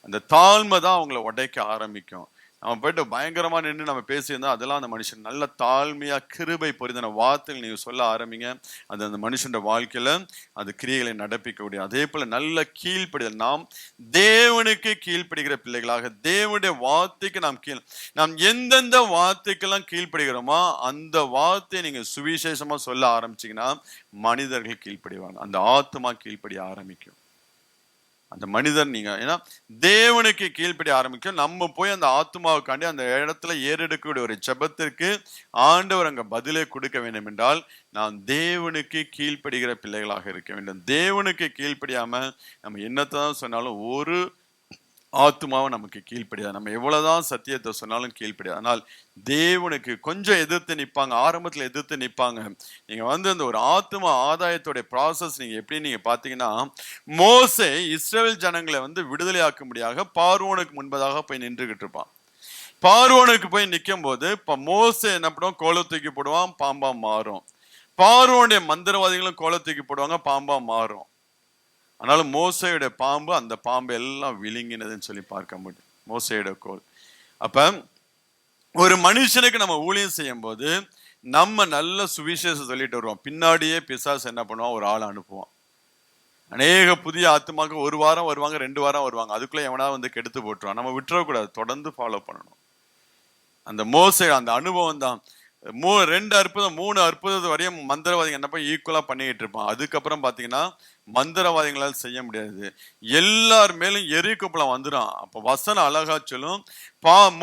Speaker 1: அந்த தாழ்மை தான் அவங்களை உடைக்க ஆரம்பிக்கும். நம்ம போயிட்டு பயங்கரமா நின்று நம்ம பேசியிருந்தா அதெல்லாம் அந்த மனுஷன் நல்ல தாழ்மையா கிருபை பொறிந்த வார்த்தைகள் நீங்க சொல்ல ஆரம்பிங்க. அது அந்த மனுஷன் வாழ்க்கையில அது கிரியைகளை நடப்பிக்கக்கூடிய. அதே போல நல்ல கீழ்ப்படிதல். நாம் தேவனுக்கு கீழ்ப்படுகிற பிள்ளைகளாக தேவனுடைய வார்த்தைக்கு நாம் எந்தெந்த வார்த்தைக்கெல்லாம் கீழ்ப்படுகிறோமோ அந்த வார்த்தையை நீங்க சுவிசேஷமா சொல்ல ஆரம்பிச்சீங்கன்னா மனிதர்கள் கீழ்ப்படிவாங்க. அந்த ஆத்மா கீழ்ப்படிய ஆரம்பிக்கும். அந்த மனிதன் ஏன்னா தேவனுக்கு கீழ்ப்படிய ஆரம்பிக்கும். நம்ம போய் அந்த ஆத்மாவுக்காண்டி அந்த இடத்துல ஏறெடுக்கக்கூடிய ஒரு ஜெபத்திற்கு ஆண்டவர் அங்க பதிலே கொடுக்க வேண்டும் என்றால் நாம் தேவனுக்கு கீழ்ப்படுகிற பிள்ளைகளாக இருக்க வேண்டும். தேவனுக்கு கீழ்ப்படியாம நம்ம என்னத்தான் சொன்னாலும் ஒரு ஆத்மாவை நமக்கு கீழ்ப்படியாது. நம்ம எவ்வளவுதான் சத்தியத்தை சொன்னாலும் கீழ்ப்படியாது. ஆனால் தேவனுக்கு கொஞ்சம் எதிர்த்து நிற்பாங்க. ஆரம்பத்துல எதிர்த்து நிற்பாங்க. நீங்க அந்த ஒரு ஆத்மா ஆதாயத்தோட ப்ராசஸ் நீங்க எப்படி நீங்க பாத்தீங்கன்னா, மோசே இஸ்ரவேல் ஜனங்களை விடுதலையாக்கும்படியாக பார்வோனுக்கு முன்பதாக போய் நின்றுகிட்டு இருப்பான். பார்வோனுக்கு போய் நிற்கும் போது இப்ப மோசே என்ன பண்ணுவான்? கோலை தூக்கி போடுவான், பாம்பா மாறும். பார்வோனுடைய மந்திரவாதிகளும் கோலை தூக்கி போடுவாங்க, பாம்பா மாறும். ஆனாலும் மோசையுடைய பாம்பு அந்த பாம்பு எல்லாம் விழுங்கினதுன்னு சொல்லி பார்க்க முடியும். மோசையுடைய கோல். அப்ப ஒரு மனுஷனுக்கு நம்ம ஊழியம் செய்யும் போது நம்ம நல்ல சுவிசேஷம் சொல்லிட்டு வருவோம், பின்னாடியே பிசாசு என்ன பண்ணுவான், ஒரு ஆள் அனுப்புவான். அநேக புதிய ஆத்துமாக்கள் ஒரு வாரம் வருவாங்க, 2 வாரம் வருவாங்க, அதுக்குள்ள எவனா வந்து கெடுத்து போட்டுருவான். நம்ம விட்டுறக்கூடாது, தொடர்ந்து ஃபாலோ பண்ணணும். அந்த மோசே அந்த அனுபவம் தான். 2 அற்புதம் 3 அற்புதத்து வரையும் மந்திரவாதிகள் என்னப்பா ஈக்குவலா பண்ணிக்கிட்டு இருப்பான். அதுக்கப்புறம் பாத்தீங்கன்னா மந்திரவாதிகளால் செய்ய முடியாது, எல்லார் மேலும் எரிகொப்பளம் வந்துடும். அப்ப வசனம் அழகா சொல்லும்,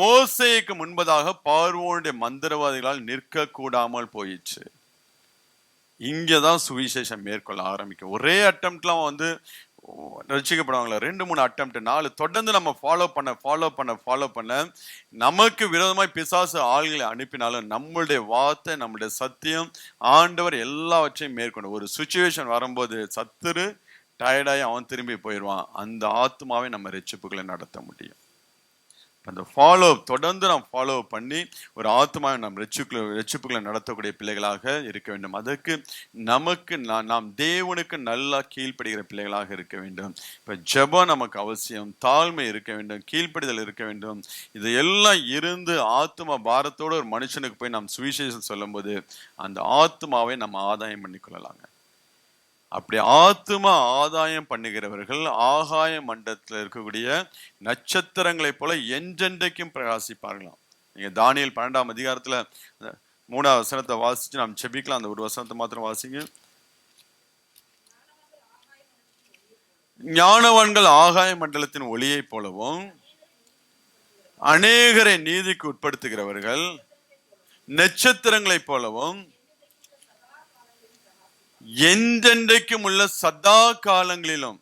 Speaker 1: மோசேக்கு முன்பதாக பார்வோனுடைய மந்திரவாதிகளால் நிற்க கூடாமல் போயிடுச்சு. இங்கதான் சுவிசேஷம் மேற்கொள்ள ஆரம்பிக்கும். ஒரே அட்டம்ப்ட்லாம் வந்து ரசிக்கப்படுவாங்களா, 2-3 அட்டம்ப்ட் 4 தொடர்ந்து நம்ம ஃபாலோ பண்ண நமக்கு விரோதமாய் பிசாசு ஆள்களை அனுப்பினாலும் நம்மளுடைய வார்த்தை, நம்மளுடைய சத்தியம், ஆண்டவர் எல்லாவற்றையும் மேற்கொண்டு ஒரு சுச்சுவேஷன் வரும்போது சத்துரு டயர்டாகி அவன் திரும்பி போயிடுவான். அந்த ஆத்மாவை நம்ம ரட்சிப்புகளை நடத்த முடியும். அந்த தொடர்ந்து நாம் ஃபாலோ பண்ணி ஒரு ஆத்மாவை நாம் ரட்சிப்புகளை நடத்தக்கூடிய பிள்ளைகளாக இருக்க வேண்டும். அதற்கு நமக்கு நாம் தேவனுக்கு நல்லா கீழ்ப்படுகிற பிள்ளைகளாக இருக்க வேண்டும். இப்போ ஜெபம் நமக்கு அவசியம், தாழ்மை இருக்க வேண்டும், கீழ்ப்படிதல் இருக்க வேண்டும். இது எல்லாம் இருந்து ஆத்மா பாரத்தோட ஒரு மனுஷனுக்கு போய் நாம் சுவிசேஷம் சொல்லும் போது அந்த ஆத்மாவை நம்ம ஆதாயம் பண்ணிக்கொள்ளலாங்க. அப்படி ஆத்தும ஆதாயம் பண்ணுகிறவர்கள் ஆகாய மண்டலத்தில் இருக்கக்கூடிய நட்சத்திரங்களை போல என்றென்றைக்கும் பிரகாசிப்பார்களாம். நீங்க தானியேல் 12ஆம் அதிகாரத்துல 3ஆவது வசனத்தை வாசிச்சு நாம் செபிக்கலாம். அந்த ஒரு வசனத்தை மாத்திரம் வாசிங்க. ஞானவான்கள் ஆகாய மண்டலத்தின் ஒளியை போலவும் அநேகரை நீதிக்கு உட்படுத்துகிறவர்கள் நட்சத்திரங்களை போலவும் என்றென்றைக்கும் உள்ள சதா காலங்களிலும்.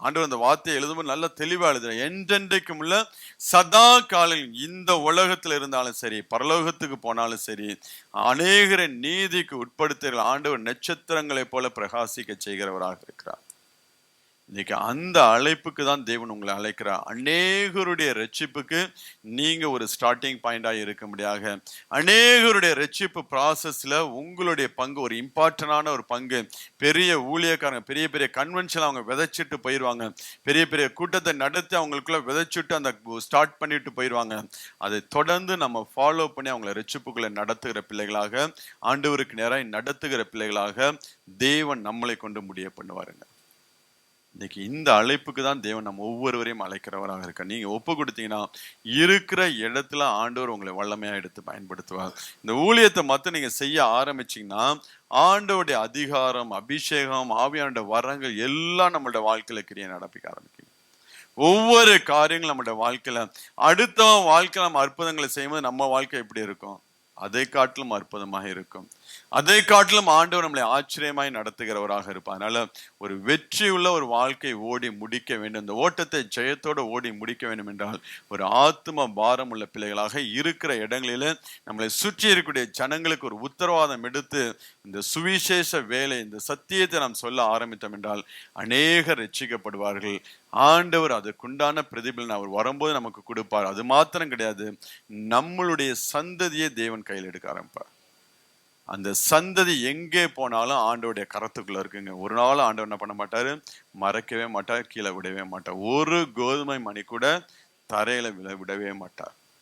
Speaker 1: ஆண்டவர் அந்த வார்த்தையை எழுதும்போது நல்ல தெளிவா எழுதுற, என்றென்றைக்கும் உள்ள சதா காலம். இந்த உலகத்துல இருந்தாலும் சரி, பரலோகத்துக்கு போனாலும் சரி, அநேகரை நீதிக்கு உட்படுத்துகிற ஆண்டவர் நட்சத்திரங்களை போல பிரகாசிக்க செய்கிறவராக இருக்கிறார். இன்னைக்கு அந்த அழைப்புக்கு தான் தேவன் உங்களை அழைக்கிறார். அநேகருடைய ரட்சிப்புக்கு நீங்க ஒரு ஸ்டார்டிங் பாயிண்டா இருக்க முடியாக, அநேகருடைய ரட்சிப்பு ப்ராசஸ்ல உங்களுடைய பங்கு ஒரு இம்பார்ட்டன்டான ஒரு பங்கு. பெரிய ஊழியக்காரங்க பெரிய பெரிய கன்வென்ஷன் அவங்க விதைச்சிட்டு போயிடுவாங்க, பெரிய பெரிய கூட்டத்தை நடத்தி அவங்களுக்குள்ள விதைச்சிட்டு அந்த ஸ்டார்ட் பண்ணிட்டு போயிடுவாங்க. அதை தொடர்ந்து நம்ம ஃபாலோ பண்ணி அவங்களை ரட்சிப்புகளை நடத்துகிற பிள்ளைகளாக, ஆண்டவருக்கு நேராக நடத்துகிற பிள்ளைகளாக தேவன் நம்மளை கொண்டு முடிய பண்ணுவாருங்க. இன்னைக்கு இந்த அழைப்புக்கு தான் தேவன் நம்ம ஒவ்வொருவரையும் அழைக்கிறவராக இருக்க. நீங்க ஒப்பு கொடுத்தீங்கன்னா இருக்கிற இடத்துல ஆண்டவர் உங்களை வல்லமையா எடுத்து பயன்படுத்துவார். இந்த ஊழியத்தை மட்டும் நீங்க செய்ய ஆரம்பிச்சீங்கன்னா ஆண்டவருடைய அதிகாரம், அபிஷேகம், ஆவியானுடைய வரங்கள் எல்லாம் நம்மளோட வாழ்க்கையில கிரியை நடப்பிக்க ஆரம்பிக்கும். ஒவ்வொரு காரியங்களும் நம்மளோட வாழ்க்கையில, அடுத்த வாழ்க்கையில நம்ம அற்புதங்களை செய்யும்போது நம்ம வாழ்க்கை எப்படி இருக்கும், அதை காட்டிலும் அற்புதமாக இருக்கும். அதை காட்டிலும் ஆண்டவர் நம்மளை ஆச்சரியமாய் நடத்துகிறவராக இருப்பார். அதனால ஒரு வெற்றியுள்ள ஒரு வாழ்க்கை ஓடி முடிக்க வேண்டும். இந்த ஓட்டத்தை ஜெயத்தோடு ஓடி முடிக்க வேண்டும் என்றால் ஒரு ஆத்ம பாரம் உள்ள பிள்ளைகளாக இருக்கிற இடங்களில நம்மளை சுற்றி இருக்கக்கூடிய ஜனங்களுக்கு ஒரு உத்தரவாதம் எடுத்து இந்த சுவிசேஷ வேலை, இந்த சத்தியத்தை நாம் சொல்ல ஆரம்பித்தோம் என்றால் அநேகர் ரட்சிக்கப்படுவார்கள். ஆண்டவர் அதுக்குண்டான பிரதிபலன் அவர் வரும்போது நமக்கு கொடுப்பார். அது மாத்திரம் கிடையாது, நம்மளுடைய சந்ததியை தேவன் கையில் எடுக்க ஆரம்பிப்பார். அந்த சந்ததி எங்கே போனாலும் ஆண்டவருடைய கரத்துக்குள்ள இருக்குங்க. ஒரு நாள் ஆண்டவர் என்ன பண்ண மாட்டாரு, மறைக்கவே மாட்டார், கீழே விடவே மாட்டார். ஒரு கோதுமை மணி கூட தரையில விடவே மாட்டார்.